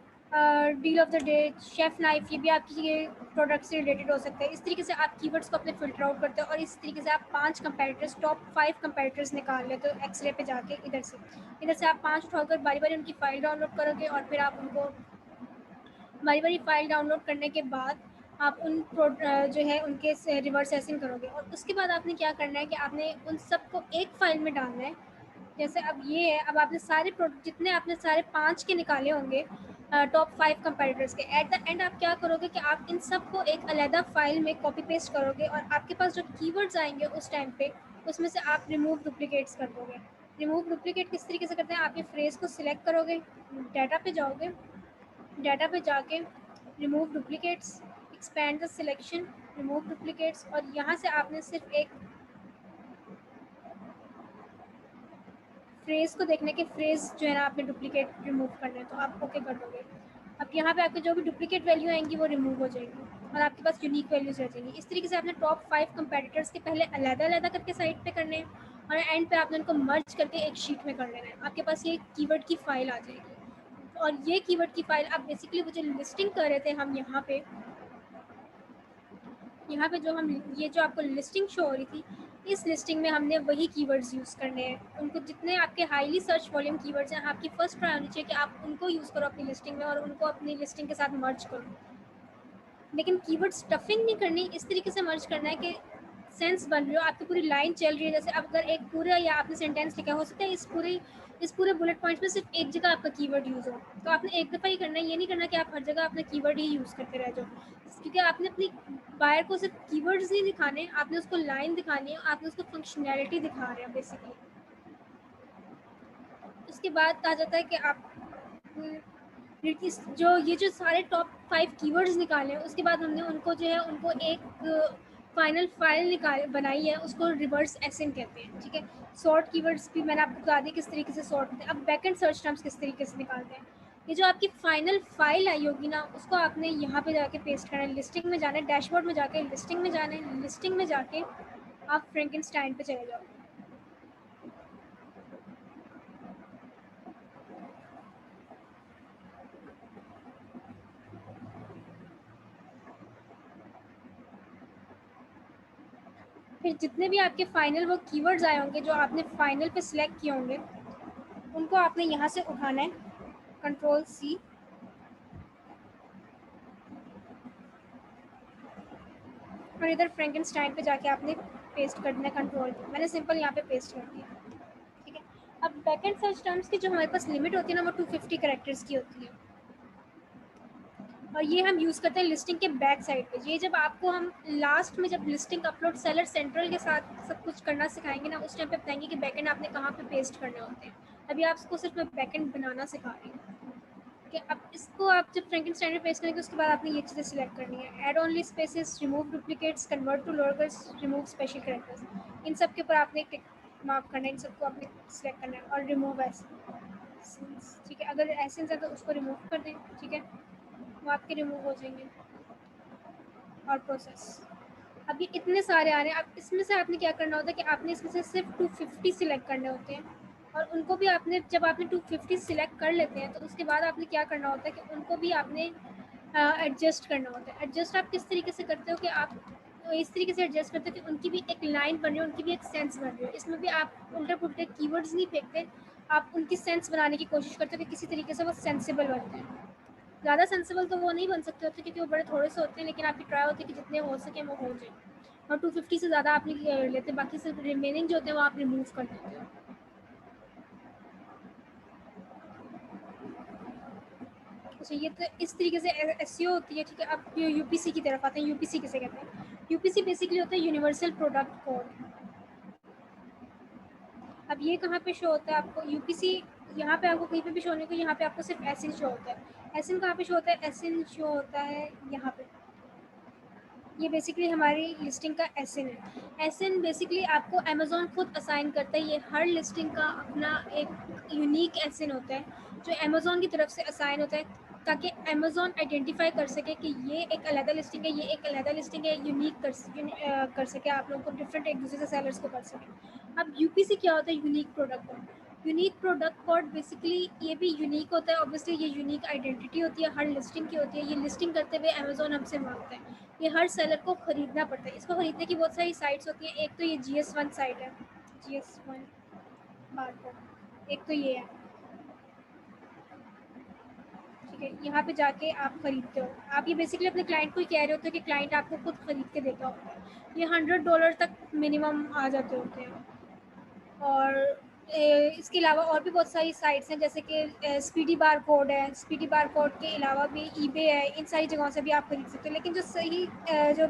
Deal of the day, chef knife, ये भी आपकी ये प्रोडक्ट से रिलेटेड हो सकता है। इस तरीके से आप कीवर्ड्स को अपने फिल्टर आउट करते हो और इस तरीके से आप 5 कंपेटिटर्स, टॉप 5 कंपेटिटर्स निकाल लेते हो एक्सरे पे जाके। इधर से आप 5 उठाकर बारी बारी उनकी फाइल डाउनलोड करोगे और फिर आप उनको बारी बारी फाइल डाउनलोड करने के बाद आप उन जो है उनके रिवर्स एसिंग करोगे, और उसके बाद आपने क्या करना है कि आपने उन सबको एक फाइल में डालना है। जैसे अब ये है, अब आपने सारे प्रोडक्ट जितने आपने सारे 5 के निकाले होंगे टॉप 5 कंपेटिटर्स के, एट द एंड आप क्या करोगे कि आप इन सबको एक अलग फाइल में कॉपी पेस्ट करोगे और आपके पास जो कीवर्ड्स आएंगे उस टाइम पे उसमें से आप रिमूव डुप्लीकेट्स कर दोगे। रिमूव डुप्लीकेट किस तरीके से करते हैं, आप ये फ्रेज को सिलेक्ट करोगे, डाटा पे जाओगे, डाटा पे जाके remove duplicates, expand the selection, remove duplicates, और यहाँ से आपने सिर्फ एक फ्रेज को देखने के फ्रेज जो है ना आपने डुप्लीकेट रिमूव करना है, तो आप ओके कर दोगे। अब यहाँ पे आपके जो भी डुप्लीकेट वैल्यू आएंगी वो रिमूव हो जाएंगी और आपके पास यूनिक वैल्यूज रह जाएंगी। इस तरीके से आपने टॉप 5 कंपेटिटर्स के पहले अलग-अलग करके साइड पे करने हैं और एंड पे आपने उनको मर्ज करके एक शीट में कर लेना है। आपके पास ये कीवर्ड की फाइल आ जाएगी और ये कीवर्ड की फाइल आप बेसिकली वो जो लिस्टिंग कर रहे थे हम यहाँ पे जो हम ये जो आपको लिस्टिंग शो हो रही थी, इस लिस्टिंग में हमने वही कीवर्ड्स यूज़ करने हैं। उनको जितने आपके हाईली सर्च वॉल्यूम कीवर्ड्स हैं, आपकी फर्स्ट ट्राई होनी चाहिए कि आप उनको यूज़ करो अपनी लिस्टिंग में और उनको अपनी लिस्टिंग के साथ मर्ज करो। लेकिन कीवर्ड स्टफिंग नहीं करनी, इस तरीके से मर्ज करना है कि सेंस बन रही हो, आपकी पूरी लाइन चल रही है। जैसे अब अगर एक पूरा या आपने सेंटेंस लिखा, हो सकता है इस पूरे बुलेट पॉइंट में सिर्फ एक जगह आपका कीवर्ड यूज़ हो, तो आपने एक दफ़ा ही करना है। ये नहीं करना कि आप हर जगह अपना कीवर्ड ही यूज़ करते रह जाओ, क्योंकि आपने अपनी बायर को सिर्फ कीवर्ड्स नहीं दिखाने, आपने उसको लाइन दिखानी है, आपने उसको फंक्शनैलिटी दिखा रहे हैं बेसिकली। उसके बाद कहा जाता है कि आप जो सारे टॉप 5 कीवर्ड्स निकाले हैं, उसके बाद हमने उनको जो है उनको एक फाइनल फाइल बनाई है, उसको रिवर्स एसिंग कहते हैं, ठीक है। सॉर्ट कीवर्ड्स भी मैंने आपको बता दी किस तरीके से सॉर्ट होते हैं। अब बैकएंड सर्च टर्म्स किस तरीके से निकालते हैं, ये जो आपकी फाइनल फाइल आई होगी ना, उसको आपने यहाँ पे जाके पेस्ट करना है, लिस्टिंग में जाना है, डैशबोर्ड में जाके लिस्टिंग में जाना है, लिस्टिंग में जाके आप फ्रैंकेनस्टाइन पे चले जाओ। फिर जितने भी आपके फाइनल वो कीवर्ड्स आए होंगे जो आपने फाइनल पे सिलेक्ट किए होंगे, उनको आपने यहाँ से उठाना है, कंट्रोल सी, और इधर फ्रैंकेनस्टाइन पे जाके आपने पेस्ट कर देना, कंट्रोल पे। मैंने सिंपल यहाँ पे पेस्ट कर दिया, ठीक है। अब बैकएंड सर्च टर्म्स की जो हमारे पास लिमिट होती है ना, वो 250 कैरेक्टर्स की होती है, और ये हम यूज़ करते हैं लिस्टिंग के बैक साइड पे। ये जब आपको हम लास्ट में जब लिस्टिंग अपलोड सेलर सेंट्रल के साथ सब कुछ करना सिखाएंगे ना, उस टाइम पे बताएंगे कि बैकएंड आपने कहाँ पे पेस्ट करने होते हैं। अभी आपको सिर्फ मैं बैकएंड बनाना सिखा रही हूँ, कि अब इसको आप जब फ्रैंकेनस्टाइन में पेस्ट करेंगे, उसके बाद आपने ये चीज़ें सिलेक्ट करनी है, add only spaces, remove duplicates, convert to lowers, remove special characters. इन सब के ऊपर आपने टिक मार्क करना है, इन सबको आपने सिलेक्ट करना है, और रिमूव एसेंस, ठीक है। अगर एसेंस है तो उसको रिमूव कर दें, ठीक है, वो आपके रिमूव हो जाएंगे। और प्रोसेस, अब ये इतने सारे आ रहे हैं। अब इसमें से आपने क्या करना होता है कि आपने इसमें से सिर्फ 250 सिलेक्ट करने होते हैं, और उनको भी आपने जब आपने 250 सिलेक्ट कर लेते हैं, तो उसके बाद आपने क्या करना होता है कि उनको भी आपने एडजस्ट करना होता है। एडजस्ट आप किस तरीके से करते हो कि आप इस तरीके से एडजस्ट करते हो कि उनकी भी एक लाइन बन रही है, उनकी भी एक सेंस बन रही है। इसमें भी आप उल्टे पुल्टे कीवर्ड्स नहीं फेंकते, आप उनकी सेंस बनाने की कोशिश करते हो कि किसी तरीके से वो सेंसिबल बनते हैं। ज़्यादा सेंसिबल तो वो नहीं बन सकते होते क्योंकि वो बड़े थोड़े से होते हैं, लेकिन आपकी ट्राई होती है कि जितने हो सके वो हो जाए, और 250 से ज़्यादा आप नहीं लेते, बाकी सिर्फ रिमेनिंग जो होते हैं वो आप रिमूव कर देते हो। अच्छा, ये तो इस तरीके से एसईओ होती है, ठीक है। अब यूपीसी की तरफ आते हैं। यूपीसी किसे कहते हैं? यूपीसी बेसिकली होता है यूनिवर्सल प्रोडक्ट कोड। अब ये कहाँ पे शो होता है आपको? यूपीसी यहाँ पे आपको कहीं पे भी शो नहीं होगा, यहाँ पे आपको सिर्फ एसिन शो होता है। एसिन कहाँ पे शो होता है? एसिन शो होता है यहाँ पे। ये बेसिकली हमारी लिस्टिंग का एसिन है। एसिन बेसिकली आपको अमेज़ॉन खुद असाइन करता है। ये हर लिस्टिंग का अपना एक यूनिक एसिन होता है जो अमेज़ॉन की तरफ से असाइन होता है, ताकि अमेज़ॉन आइडेंटिफाई कर सके कि ये एक अलग लिस्टिंग है, ये एक अलग लिस्टिंग है, यूनिक कर सके आप लोगों को, डिफरेंट एक दूसरे से सेलर्स को कर सके। अब यूपीसी क्या होता है? Unique product code. Unique product code basically ये भी यूनिक होता है। ऑब्वियसली ये यूनिक आइडेंटिटी होती है, हर लिस्टिंग की होती है। ये लिस्टिंग करते हुए अमेज़ॉन हमसे मांगता है, ये हर सेलर को ख़रीदना पड़ता है। इसको ख़रीदने की बहुत सारी साइट्स होती हैं। एक तो ये GS1 साइट है, GS1 बारकोड, एक तो ये है, ठीक है। यहाँ पे जाके आप ख़रीदते हो। आप ये बेसिकली अपने क्लाइंट को ही कह रहे होते हो कि क्लाइंट आपको खुद ख़रीद के देता होता है। ये $100 तक मिनिमम आ जाते होते हैं। और इसके अलावा और भी बहुत सारी साइट्स हैं, जैसे कि स्पीडी बार कोड है। स्पीडी बार कोड के अलावा भी ईबे है। इन सारी जगहों से भी आप खरीद सकते हो। लेकिन जो सही जो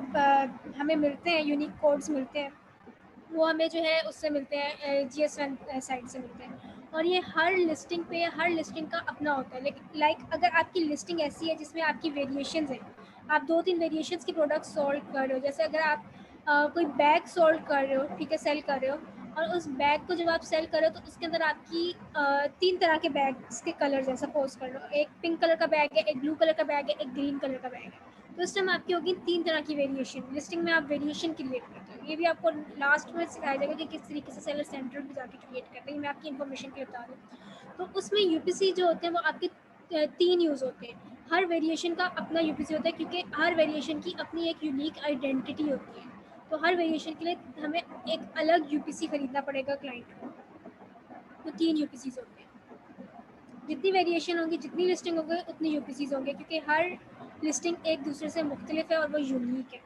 हमें मिलते हैं, यूनिक कोड्स मिलते हैं, वो हमें जो है उससे मिलते हैं, GS1 साइट से मिलते हैं। और ये हर लिस्टिंग पे हर लिस्टिंग का अपना होता है। लेकिन अगर आपकी लिस्टिंग ऐसी है जिसमें आपकी वेरिएशंस हैं, आप 2-3 वेरिएशंस के प्रोडक्ट सोल्व कर रहे हो, जैसे अगर आप कोई बैग सोल्व कर रहे हो, ठीक है, सेल कर रहे हो, और उस बैग को जब आप सेल कर रहे हो तो उसके अंदर आपकी 3 तरह के बैग्स के कलर्स हैं, सपोज कर लो। एक पिंक कलर का बैग है, एक ब्लू कलर का बैग है, एक ग्रीन कलर का बैग है। तो उस टाइम आपकी होगी 3 तरह की वेरिएशन। लिस्टिंग में आप वेरिएशन क्रिएट करते हो। ये भी आपको लास्ट में सिखाया जाएगा कि किस तरीके से सेलर सेंटर में जाके क्रिएट करते हैं। मैं आपकी इन्फॉर्मेशन के लिए बता रही हूँ। तो उसमें यूपीसी जो होते हैं वो आपके 3 यूज़ होते हैं। हर वेरिएशन का अपना यूपीसी होता है, क्योंकि हर वेरिएशन की अपनी एक यूनिक आइडेंटिटी होती है। तो हर वेरिएशन के लिए हमें एक अलग यूपीसी खरीदना पड़ेगा क्लाइंट को। तो 3 यूपीसीज होते हैं। जितनी वेरिएशन होगी, जितनी लिस्टिंग होगी, उतनी यूपीसीज होंगे, क्योंकि हर लिस्टिंग एक दूसरे से मुख्तलिफ है और वो यूनिक है।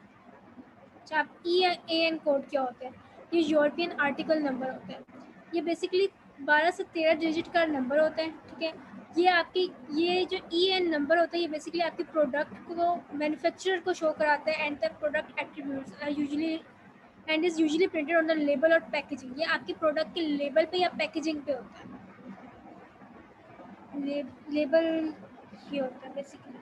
अच्छा, आप EAN कोड क्या होता है? ये यूरोपियन आर्टिकल नंबर होता है। ये बेसिकली 12 से 13 डिजिट का नंबर होता है, ठीक है। ये आपकी ये जो EAN नंबर होता है, ये बेसिकली आपके प्रोडक्ट को मैन्युफैक्चरर को शो कराता है, and the product attributes usually and is usually printed on the label और पैकेजिंग। ये आपके प्रोडक्ट के लेबल पे या पैकेजिंग पे होता है। लेबल ये होता है बेसिकली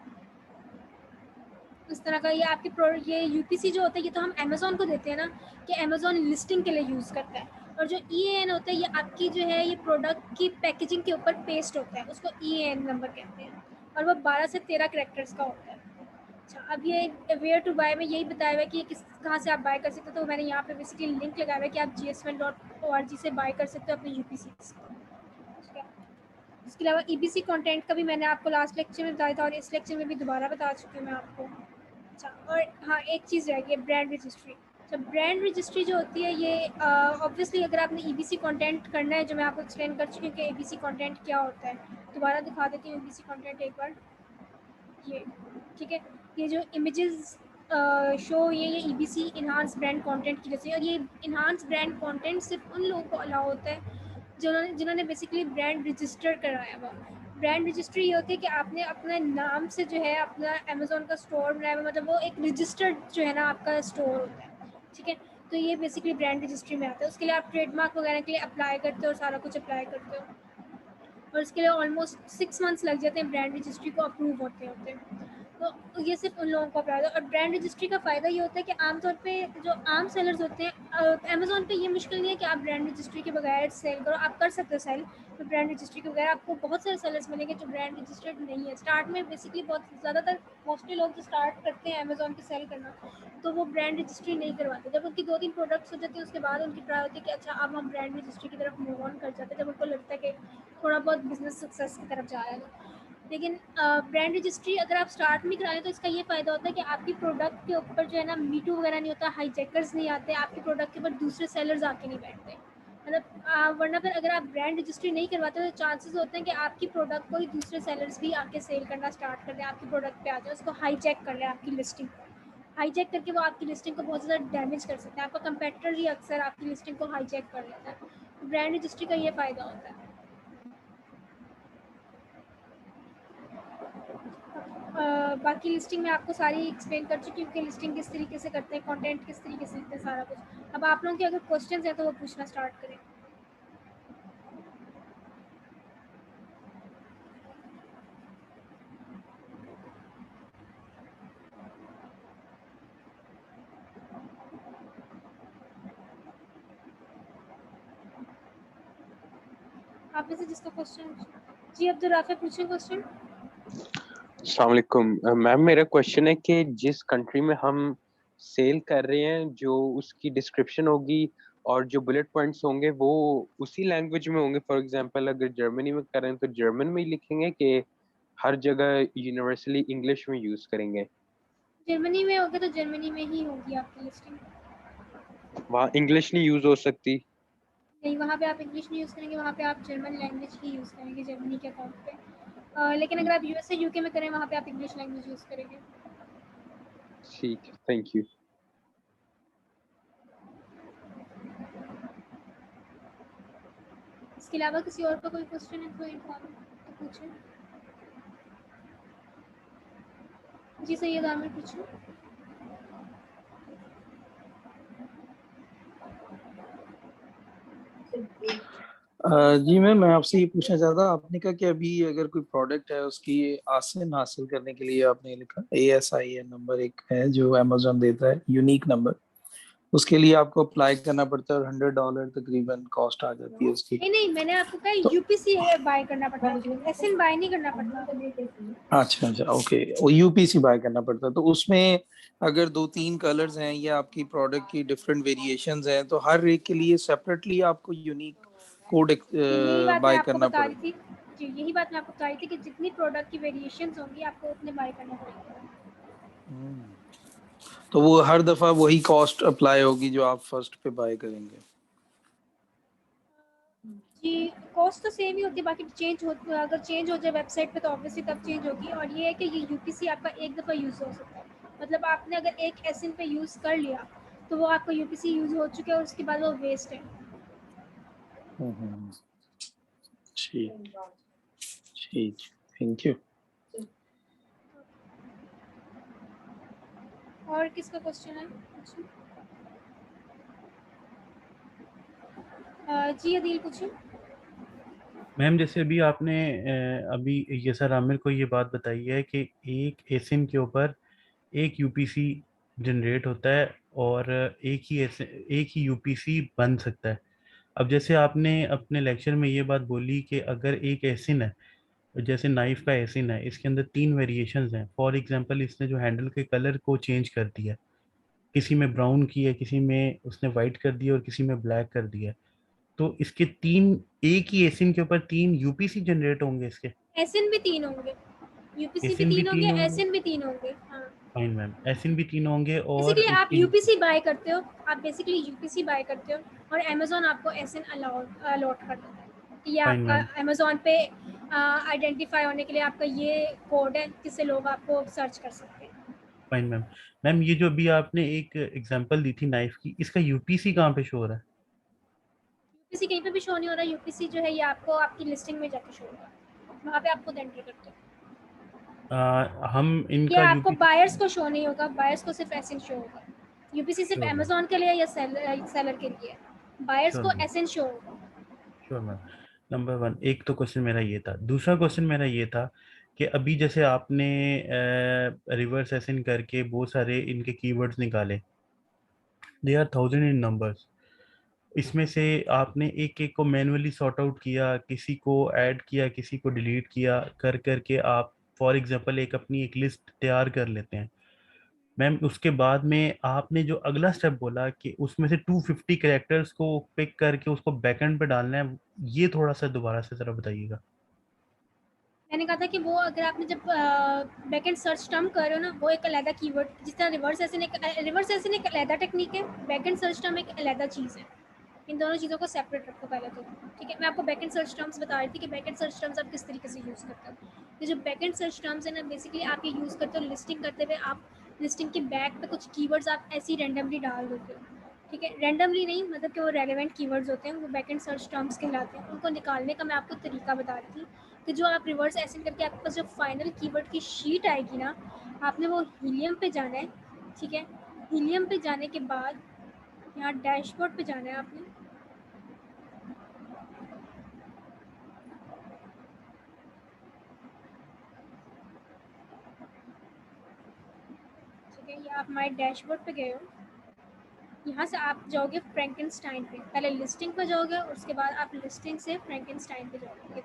इस तरह का। ये आपके ये यूपीसी जो होता है ये तो हम अमेजोन को देते हैं ना कि अमेजोन लिस्टिंग के लिए यूज़ करता है, और जो EAN होता है ये आपकी जो है ये प्रोडक्ट की पैकेजिंग के ऊपर पेस्ट होता है, उसको EAN नंबर कहते हैं, और वो 12 से 13 कैरेक्टर्स का होता है। अच्छा, अब ये वेयर टू बाय में यही बताया हुआ है कि किस कहाँ से आप बाय कर सकते हो, तो मैंने यहाँ पे बेसिकली लिंक लगाया हुआ है कि आप gsman.org से बाय कर सकते हो अपने यूपीसी। इसके अलावा EBC कंटेंट का भी मैंने आपको लास्ट लेक्चर में बताया था और इस लेक्चर में भी दोबारा बता चुकी हूँ मैं आपको। अच्छा, और हाँ एक चीज़ रह गई, ब्रांड रजिस्ट्री। तो ब्रांड रजिस्ट्री जो होती है ये ऑब्वियसली अगर आपने EBC कंटेंट करना है, जो मैं आपको एक्सप्लेन कर चुकी हूँ कि EBC कंटेंट क्या होता है, दोबारा दिखा देती हूँ EBC कंटेंट एक बार। ये ठीक है, ये जो इमेजेस शो हुई है ये EBC इन्हांस ब्रांड कंटेंट की वजह से, और ये इन्हांस ब्रांड कंटेंट सिर्फ उन लोगों को अलाउ होता है जिन्होंने बेसिकली ब्रांड रजिस्टर कराया हुआ। ब्रांड रजिस्ट्री ये होती है कि आपने अपने नाम से जो है अपना अमेजोन का स्टोर बनाया हुआ, मतलब वो एक रजिस्टर्ड जो है ना आपका स्टोर होता है, ठीक है। तो ये बेसिकली ब्रांड रजिस्ट्री में आता है। उसके लिए आप ट्रेडमार्क वगैरह के लिए अप्लाई करते हो और सारा कुछ अप्लाई करते हो, और उसके लिए ऑलमोस्ट 6 मंथ्स लग जाते हैं ब्रांड रजिस्ट्री को अप्रूव होते होते। तो ये सिर्फ उन लोगों को अप्लाई होता है। और ब्रांड रजिस्ट्री का फ़ायदा ये होता है कि आमतौर पे जो आम सेलर्स होते हैं, अमेजोन पे ये मुश्किल नहीं है कि आप ब्रांड रजिस्ट्री के बगैर सेल करो, आप कर सकते हो सेल, तो ब्रांड रजिस्ट्री के बगैर आपको बहुत सारे सेलर्स मिलेंगे जो ब्रांड रजिस्टर्ड नहीं है। स्टार्ट में बेसिकली बहुत ज़्यादातर मोस्टली लोग जो स्टार्ट करते हैं अमेजोन पे सेल करना, तो वो ब्रांड रजिस्ट्री नहीं करवाते। जब उनकी 2-3 प्रोडक्ट्स हो जाती है उसके बाद उनकी ट्राई होती है कि अच्छा अब हम ब्रांड रजिस्ट्री की तरफ मूव ऑन कर जाते हैं, जब उनको लगता है कि थोड़ा बहुत बिजनेस सक्सेस की तरफ जा रहा है। लेकिन ब्रांड रजिस्ट्री अगर आप स्टार्ट में कराएं तो इसका ये फ़ायदा होता है कि आपकी प्रोडक्ट के ऊपर जो है ना मीटू वगैरह नहीं होता, हाईजैकर्स नहीं आते, आपके प्रोडक्ट के ऊपर दूसरे सेलर्स आके नहीं बैठते। मतलब वरना फिर अगर आप ब्रांड रजिस्ट्री नहीं करवाते तो चांसेस होते हैं कि आपकी प्रोडक्ट को ही दूसरे सेलर्स भी आके सेल करना स्टार्ट कर दें, आपकी प्रोडक्ट पे आ जाए, उसको हाईजैक कर लें आपकी लिस्टिंग को। हाईजैक करके वो आपकी लिस्टिंग को बहुत ज़्यादा डैमेज कर सकते हैं। आपका कंपेटिटर ही अक्सर आपकी लिस्टिंग को हाईजैक कर लेता है। ब्रांड रजिस्ट्री का ये फ़ायदा होता है। बाकी लिस्टिंग में आपको सारी एक्सप्लेन कर चुकी हूँ कि लिस्टिंग किस तरीके से करते हैं, कंटेंट किस तरीके से लिखते हैं, सारा कुछ। अब आप लोगों के अगर क्वेश्चंस हैं तो वो पूछना स्टार्ट करें। आप में से जिसका क्वेश्चन, जी अब्दुल राफे पूछें क्वेश्चन। अस्सलाम वालेकुम मैम, मेरा क्वेश्चन है कि जिस कंट्री में हम सेल कर रहे हैं जो उसकी डिस्क्रिप्शन होगी और जो बुलेट पॉइंट्स होंगे वो उसी लैंग्वेज में होंगे। फॉर एग्जांपल अगर जर्मनी में करें तो जर्मन में ही लिखेंगे कि हर जगह यूनिवर्सली इंग्लिश में यूज करेंगे? जर्मनी में होगा तो जर्मनी में ही होगी आपकी लिस्टिंग। वहाँ इंग्लिश नहीं यूज हो सकती? नहीं, वहाँ पे आप इंग्लिश नहीं यूज़ करेंगे, वहाँ पे आप जर्मन लैंग्वेज ही यूज़ करेंगे जर्मनी के अकाउंट पे। लेकिन अगर आप USA UK में करें वहाँ पे आप इंग्लिश लैंग्वेज यूज़ करेंगे। ठीक है, थैंक यू। इसके अलावा किसी और का कोई क्वेश्चन है तो इन्फॉर्म तो पूछें। जी सैयद आमिर पूछें। जी मैं आपसे ये पूछना चाहता, आपने कहा कि अभी अगर कोई प्रोडक्ट है उसकी आसिन हासिल करने के लिए आपने लिखा ASIN नंबर एक है जो अमेजोन देता है, यूनिक नंबर, उसके लिए आपको अप्लाई करना पड़ता है और $100 तकरीबन कॉस्ट आ जाती है उसकी। नहीं, मैंने आपको कहा तो यूपीसी बाय करना पड़ता है, एसएन बाय नहीं करना पड़ता। अच्छा ओके, वो यूपीसी बाय करना पड़ता है। तो उसमें अगर 2-3 कलर्स हैं या आपकी प्रोडक्ट की डिफरेंट वेरिएशंस हैं तो हर एक के लिए सेपरेटली आपको यूनिक कोड यही बात मैं बाय आपको करना बता रही पड़ेगा। थी। जी यही बात मैं आपको बता रही थी कि जितनी प्रोडक्ट की वेरिएशंस होंगी आपको उतने बाय करना पड़ेगा। तो वो हर दफा वही कॉस्ट अप्लाई होगी जो आप फर्स्ट पे बाय करेंगे? जी कॉस्ट तो सेम ही होती है, बाकी चेंज हो, अगर चेंज हो जाए वेबसाइट पे तो ऑब्वियसली तब चेंज होगी। और ये है कि ये यूपीसी आपका एक दफ़ा यूज़ हो सकता है, मतलब आपने अगर एक एसएन पे यूज़ कर लिया तो वो आपका यूपीसी यूज़ हो चुका है और उसके बाद वो वेस्ट है। ठीक ठीक, थैंक यू। और किसका क्वेश्चन है? जी अदील पूछिए। मैम जैसे अभी आपने अभी ये सर आमिर को ये बात बताई है कि एक एसिन के ऊपर एक यूपीसी जनरेट होता है और एक ही यूपीसी बन सकता है। अब जैसे आपने अपने लेक्चर में ये बात बोली कि अगर एक एसिन है, जैसे नाइफ का एसिन है, इसके अंदर 3 वेरिएशंस हैं। फॉर एग्जांपल इसने जो हैंडल के कलर को चेंज कर दिया, किसी में ब्राउन की है, किसी में उसने वाइट कर दिया और किसी में ब्लैक कर दिया, तो इसके तीन, एक ही एसिन के ऊपर 3 यूपीसी जनरेट होंगे इसके। एसिन भी 3 होंगे, यूपीसी भी एसिन भी 3 होंगे, 3 होंगे। एसिन भी 3 होंगे। हाँ, फाइन मैम, एसिन भी 3 होंगे और बेसिकली आप उसके यूपीसी बाय करते हो, आप बेसिकली यूपीसी बाय करते हो और अमेज़न आपको एसिन अलॉट कर देता है कि ये फाइन आपका मैम। अमेज़न पे आइडेंटिफाई होने के लिए आपका ये कोड है जिससे लोग आपको सर्च कर सकते हैं। Fine ma'am. मैम ये जो अभी आपने एक एग्जांपल दी थी नाइफ की, इसका यूपीसी कहाँ पे शो हो रहा है? यूपीसी कहीं पे भी शो नहीं हो रहा, यूपीसी जो है ये आपको आपकी लिस्टिंग में जाके शो होगा, वहाँ पे आप खुद एंटर करते हो। हम ये इनका आपको यूपीसी बायर्स को शो नहीं होगा, बायर्स को सिर्फ एसिन शो होगा। यूपीसी सिर्फ श्योर मैम, अमेज़न के लिए या सेलर के लिए, बायर्स श्योर को मैम, एसिन शो होगा। Sure ma'am. नंबर वन, एक तो क्वेश्चन मेरा ये था। दूसरा क्वेश्चन मेरा ये था कि अभी जैसे आपने रिवर्स एसिन करके बहुत सारे इनके कीवर्ड्स निकाले, दे आर 1000 इन नंबर्स। इसमें से आपने एक एक को मैन्युअली सॉर्ट आउट किया, किसी को ऐड किया, किसी को डिलीट किया, कर करके आप फॉर एग्जांपल एक अपनी एक लिस्ट तैयार कर लेते हैं। मैम उसके बाद में आपने जो अगला स्टेप बोला कि उसमें से 250 कैरेक्टर्स को पिक करके उसको बैकएंड पे डालना है, ये थोड़ा सा दोबारा से जरा बताइएगा। मैंने कहा था कि वो अगर आपने जब बैकएंड सर्च टर्म कर रहे हो ना, वो एक अलग कीवर्ड, जिस तरह रिवर्स एसिन एक अलग टेक्निक है, बैकएंड सर्च टर्म एक अलग चीज़ है। इन दोनों चीज़ों को सेपरेट रखो पहले तो। ठीक है, मैं आपको बैकएंड सर्च टर्म्स बता रही थी कि बैकएंड सर्च टर्म्स आप किस तरीके से यूज़ करते हो। ये जो बैकएंड सर्च टर्म्स है ना, बेसिकली आप ये यूज़ करते हो लिस्टिंग करते हुए, आप लिस्टिंग के बैक पे कुछ कीवर्ड्स आप ऐसे ही रैंडमली डाल देते हो। ठीक है, रैंडमली नहीं, मतलब कि वो रेलेवेंट कीवर्ड्स होते हैं, वो बैकएंड सर्च टर्म्स कहलाते हैं। उनको निकालने का मैं आपको तरीका बता रही थी कि जो आप रिवर्स एसिन करके आपके पास जो फाइनल कीवर्ड की शीट आएगी ना, आपने वो हीलियम पे जाना है। ठीक है, हीलियम पे जाने के बाद यहाँ डैशबोर्ड पे जाना है आपने। ठीक है, ये आप माई डैशबोर्ड पे गए हो। यहाँ से आप जाओगे फ्रैंकेनस्टाइन पे, पहले लिस्टिंग पे जाओगे और उसके बाद आप लिस्टिंग से फ्रैंकेनस्टाइन पे जाओगे।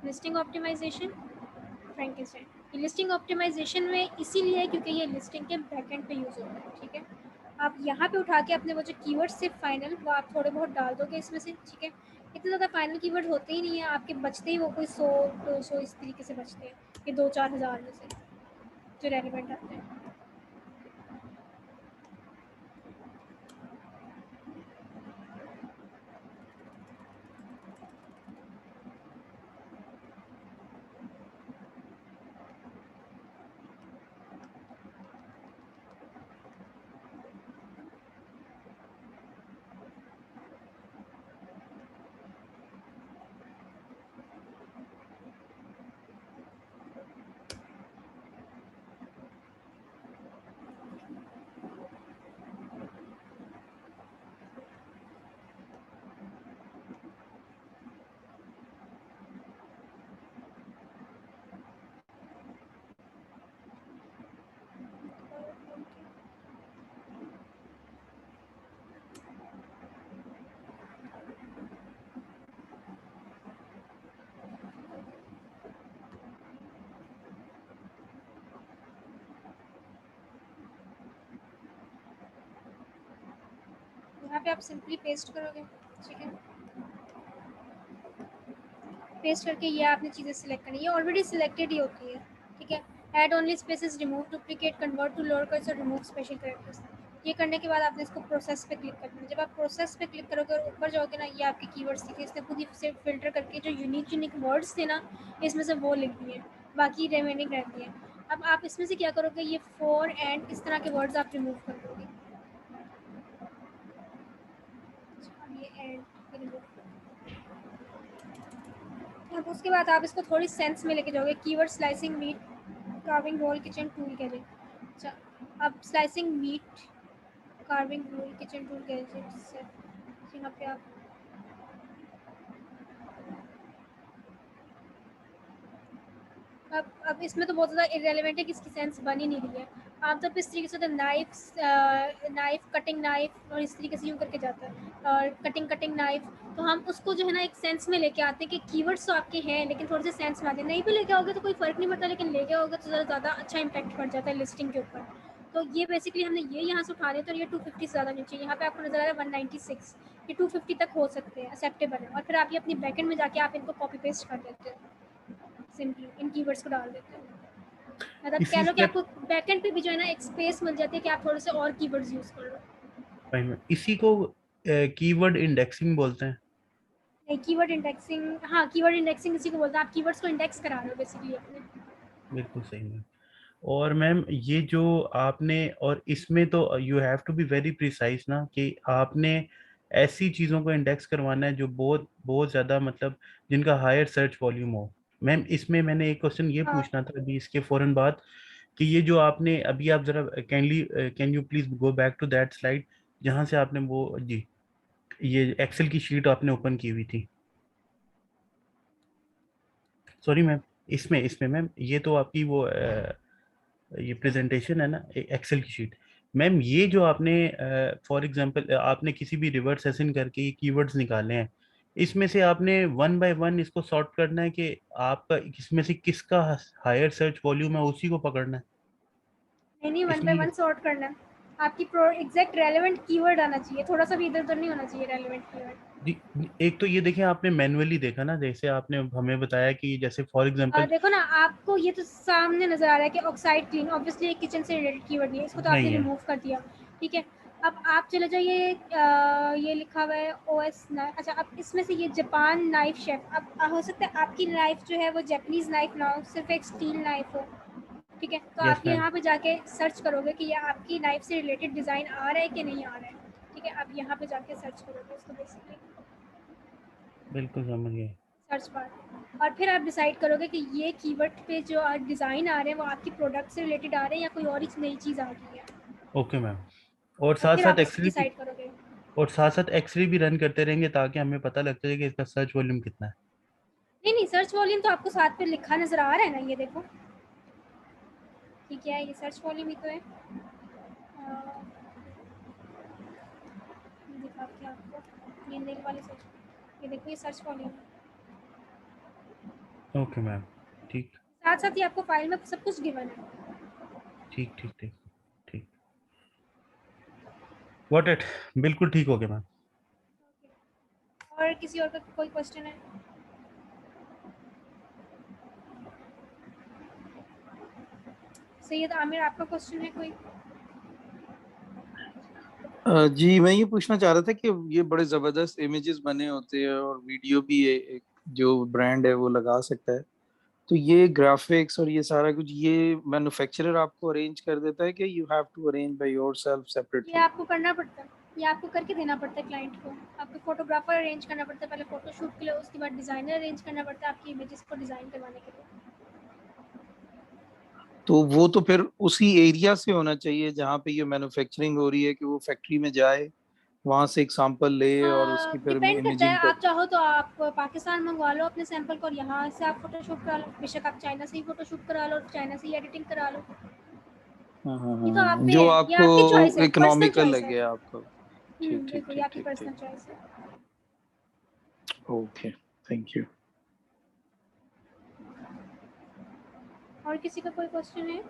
Listing optimization, Frankenstein. ये लिस्टिंग ऑप्टिमाइजेशन में इसीलिए है क्योंकि ये लिस्टिंग के बैकएंड पे यूज़ होता है। ठीक है, आप यहाँ पे उठा के अपने वो जो कीवर्ड्स थे फाइनल, वो आप थोड़े बहुत डाल दोगे इसमें से। ठीक है, इतने ज़्यादा फाइनल कीवर्ड होते ही नहीं है आपके, बचते ही वो कोई 100-200 इस तरीके से बचते हैं, ये 2-4 हज़ार में से जो रेलिवेंट आते हैं। यहाँ पे आप सिंपली पेस्ट करोगे। ठीक है, पेस्ट करके ये आपने चीज़ें सिलेक्ट करनी है, ये ऑलरेडी सिलेक्टेड ही होती है। ठीक है, add only spaces, remove duplicate, convert to lower case और रिमूव स्पेशल कैरेक्टर्स। ये करने के बाद आपने इसको प्रोसेस पे क्लिक करना है। जब आप प्रोसेस पे क्लिक करोगे और ऊपर जाओगे ना, ये आपके कीवर्ड्स दिखे, इसने खुद ही से फिल्टर करके जो यूनिक वर्ड्स थे ना, इसमें से वो लिख दिए, बाकी रिमेनिंग रहती है। अब आप इसमें से क्या करोगे, ये फॉर एंड इस तरह के वर्ड्स आप रिमूव कर दोगे। अब ये एंड रिमूव, अब उसके बाद आप इसको थोड़ी सेंस में लेके जाओगे। Keyword slicing meat, carving roll, kitchen tool gadget. अच्छा, अब slicing meat, carving roll, kitchen tool gadget से यहाँ पे आप अब इसमें तो बहुत ज़्यादा इरेलीवेंट है कि इसकी सेंस बन ही नहीं रही है। आमतौर पे इस तरीके से तो नाइफ कटिंग नाइफ और इस तरीके से यूँ करके जाता है, और कटिंग नाइफ, तो हम उसको जो है ना एक सेंस में लेके आते हैं कि कीवर्ड्स तो आपके हैं लेकिन थोड़े से सेंस में आते हैं। नहीं भी लेके आओगे तो कोई फ़र्क नहीं पड़ता, लेकिन लेके आओगे तो ज़्यादा अच्छा इम्पैक्ट पड़ जाता है लिस्टिंग के ऊपर। तो ये बेसिकली हमने ये यहाँ से उठाने, तो ये 250 से ज़्यादा नहीं चाहिए। यहाँ पे आपको नज़र आ रहा है 196, ये 250 तक हो सकते हैं, एक्सेप्टेबल है। और फिर आप ये अपनी बैकएंड में जाके आप इनको कॉपी पेस्ट कर देते हो, सिंपली इन कीवर्ड्स को डाल देते हो। मतलब कह इसी लो कि स्टेप आपको बैकएंड पे भी जो है ना एक स्पेस मिल जाती है कि आप थोड़े से और कीवर्ड्स यूज़ कर लो। इसी को कीवर्ड इंडेक्सिंग बोलते हैं। नहीं, कीवर्ड इंडेक्सिंग, हाँ कीवर्ड इंडेक्सिंग इसी को बोलते हैं। आप कीवर्ड्स को इंडेक्स करा रहे हो बेसिकली अपने। बिल्कुल सही मैम। और मैम ये जो आपने, और इसमें तो you have to be very precise ना, कि आपने ऐसी चीज़ों को इंडेक्स करवाना है जो बहुत बहुत ज़्यादा, मतलब जिनका हायर सर्च वॉल्यूम हो। मैम इसमें मैंने एक क्वेश्चन ये हाँ पूछना था अभी इसके फौरन बाद, कि ये जो आपने अभी, आप जरा can you please go back to that slide जहाँ से आपने वो जी ये एक्सेल की शीट आपने ओपन की हुई थी। सॉरी मैम, इसमें इसमें मैम ये तो आपकी वो ये प्रेजेंटेशन है ना एक्सेल की शीट। मैम ये जो आपने फॉर एग्जांपल आपने किसी भी रिवर्स एसिन करके ये कीवर्ड्स निकाले हैं, इसमें से आपने वन बाय वन इसको सॉर्ट करना है कि आपका इसमें से किसका हायर सर्च वॉल्यूम है उसी को पकड़ना है नहीं, वन बाय इसमें। वन सॉर्ट करना है। आपकी प्रो एग्जैक्ट रेलेवेंट कीवर्ड आना चाहिए, थोड़ा सा भी इधर उधर नहीं होना चाहिए रेलेवेंट कीवर्ड। जी, एक तो ये देखें आपने मैनुअली देखा ना, जैसे आपने हमें बताया कि जैसे फॉर एग्जांपल देखो ना, आपको ये तो सामने नजर आ रहा है कि ऑक्साइड क्लीन ऑब्वियसली एक किचन से रिलेटेड कीवर्ड नहीं है, इसको तो आपने नहीं है। रिमूव कर दिया। ठीक है, अब आप चले जाइए, ये लिखा हुआ है ओएस नाइफ। अच्छा, अब इसमें से ये जापान नाइफ शेफ, अब हो सकता है आपकी नाइफ जो है वो जापानीज नाइफ ना हो, सिर्फ एक स्टील नाइफ हो। ठीक है, तो यस आप मैम, यहाँ पे जाके सर्च करोगे कि ये आपकी नाइफ से रिलेटेड डिज़ाइन आ रहा है कि नहीं आ रहा है। ठीक है, आप यहाँ पे जाके सर्च करोगे इसको बेसिकली, बिल्कुल समझ गए। सर्च बार, और फिर आप डिसाइड करोगे कि ये कीवर्ड पे जो डिज़ाइन आ रहे हैं वो आपकी प्रोडक्ट से रिलेटेड आ रहे हैं या कोई और ही नई चीज़ आ गई है। Okay ma'am. और और साथ फिर साथ आप उसको एक्सरे भी, डिसाइड करोगे। और साथ साथ एक्सरे भी रन करते रहेंगे ताकि हमें पता लगता है कि इसका सर्च वॉल्यूम कितना है। नहीं नहीं, सर्च वॉल्यूम तो आपको साथ पे लिखा नज़र आ रहा है ना, ये देखो। ठीक है, ये सर्च वॉल्यूम ही तो है। ये दिखाती हूँ आपको, ये नील वाली सर्च, ये देखो ये सर्च वॉल्यूम। ओके मैम, ठीक साथ साथ ही आपको फाइल में सब कुछ गिवन है। ठीक ठीक ठीक ठीक। व्हाट इट, बिल्कुल ठीक हो गया मैम। और किसी और का कोई क्वेश्चन है? सैयद आमिर, आपका क्वेश्चन है कोई? जी मैं ये पूछना चाह रहा था कि ये बड़े जबरदस्त इमेजेस बने होते हैं और वीडियो भी एक जो ब्रांड है वो लगा सकता है, तो ये ग्राफिक्स और ये सारा कुछ ये मैन्युफैक्चरर आपको अरेंज कर देता है कि you have to arrange by yourself ये सेपरेटली? आपको करना पड़ता है, ये आपको करके देना पड़ता है क्लाइंट को। आपको फोटोग्राफर अरेंज करना पड़ता है पहले फोटोशूट के लिए, उसके बाद डिज़ाइनर अरेंज करना पड़ता है आपकी इमेजेस को डिज़ाइन करवाने के लिए। तो वो तो फिर उसी एरिया से होना चाहिए जहाँ पे ये मैन्युफैक्चरिंग हो रही है, कि वो फैक्ट्री में जाए, वहां से एक सैंपल ले और उसकी फिर डिपेंड करता है, इमेजिंग कर। आप चाहो तो आप पाकिस्तान मंगवा लो अपने सैंपल को और यहाँ से आप फोटोशूट करा लो, बेशक आप चाइना से ही फोटोशूट करा लो, चाइना से ही एडिटिंग करा लो। हाँ हाँ ये तो आप हाँ, पे जो है, ये आपको आपकी चॉइस है, पर्सनल इकोनॉमिकल चॉइस है। लगे आपको। ठीक ठीक बिल्कुल, ये ठीक आपकी ठीक ठीक। पर्सनल चॉइस है। Okay, thank you. और किसी का कोई क्वेश्चन है?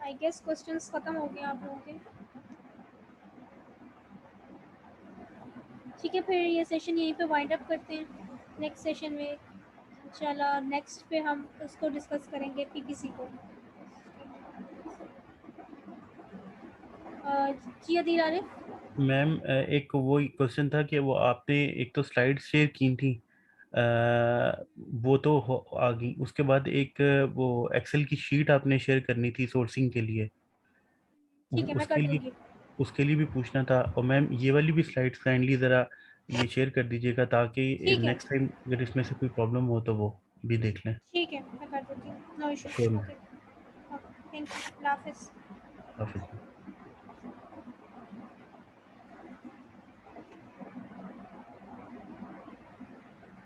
आई गेस क्वेश्चंस खत्म हो गए आप लोगों के। ठीक है, फिर ये सेशन यहीं पे वाइंड अप करते हैं। नेक्स्ट सेशन में इंशाल्लाह नेक्स्ट पे हम उसको डिस्कस करेंगे, पीपीसी को। जी अदील आरिफ। मैम एक वो क्वेश्चन था कि वो आपने एक तो स्लाइड शेयर की थी, वो तो आ गई, उसके बाद एक वो एक्सेल की शीट आपने शेयर करनी थी सोर्सिंग के लिए, ठीक है, मैं कर उसके लिए, दूंगी। उसके लिए भी पूछना था। और मैम ये वाली भी स्लाइड्स काइंडली ज़रा ये शेयर कर दीजिएगा ताकि ठीक है, नेक्स्ट टाइम अगर इसमें से कोई प्रॉब्लम हो तो वो भी देख लें। ठीक है, मैं कर देती हूँ, no issue. Sure ma'am. Okay, thank you, अल्लाह हाफिज़। हाफिज़।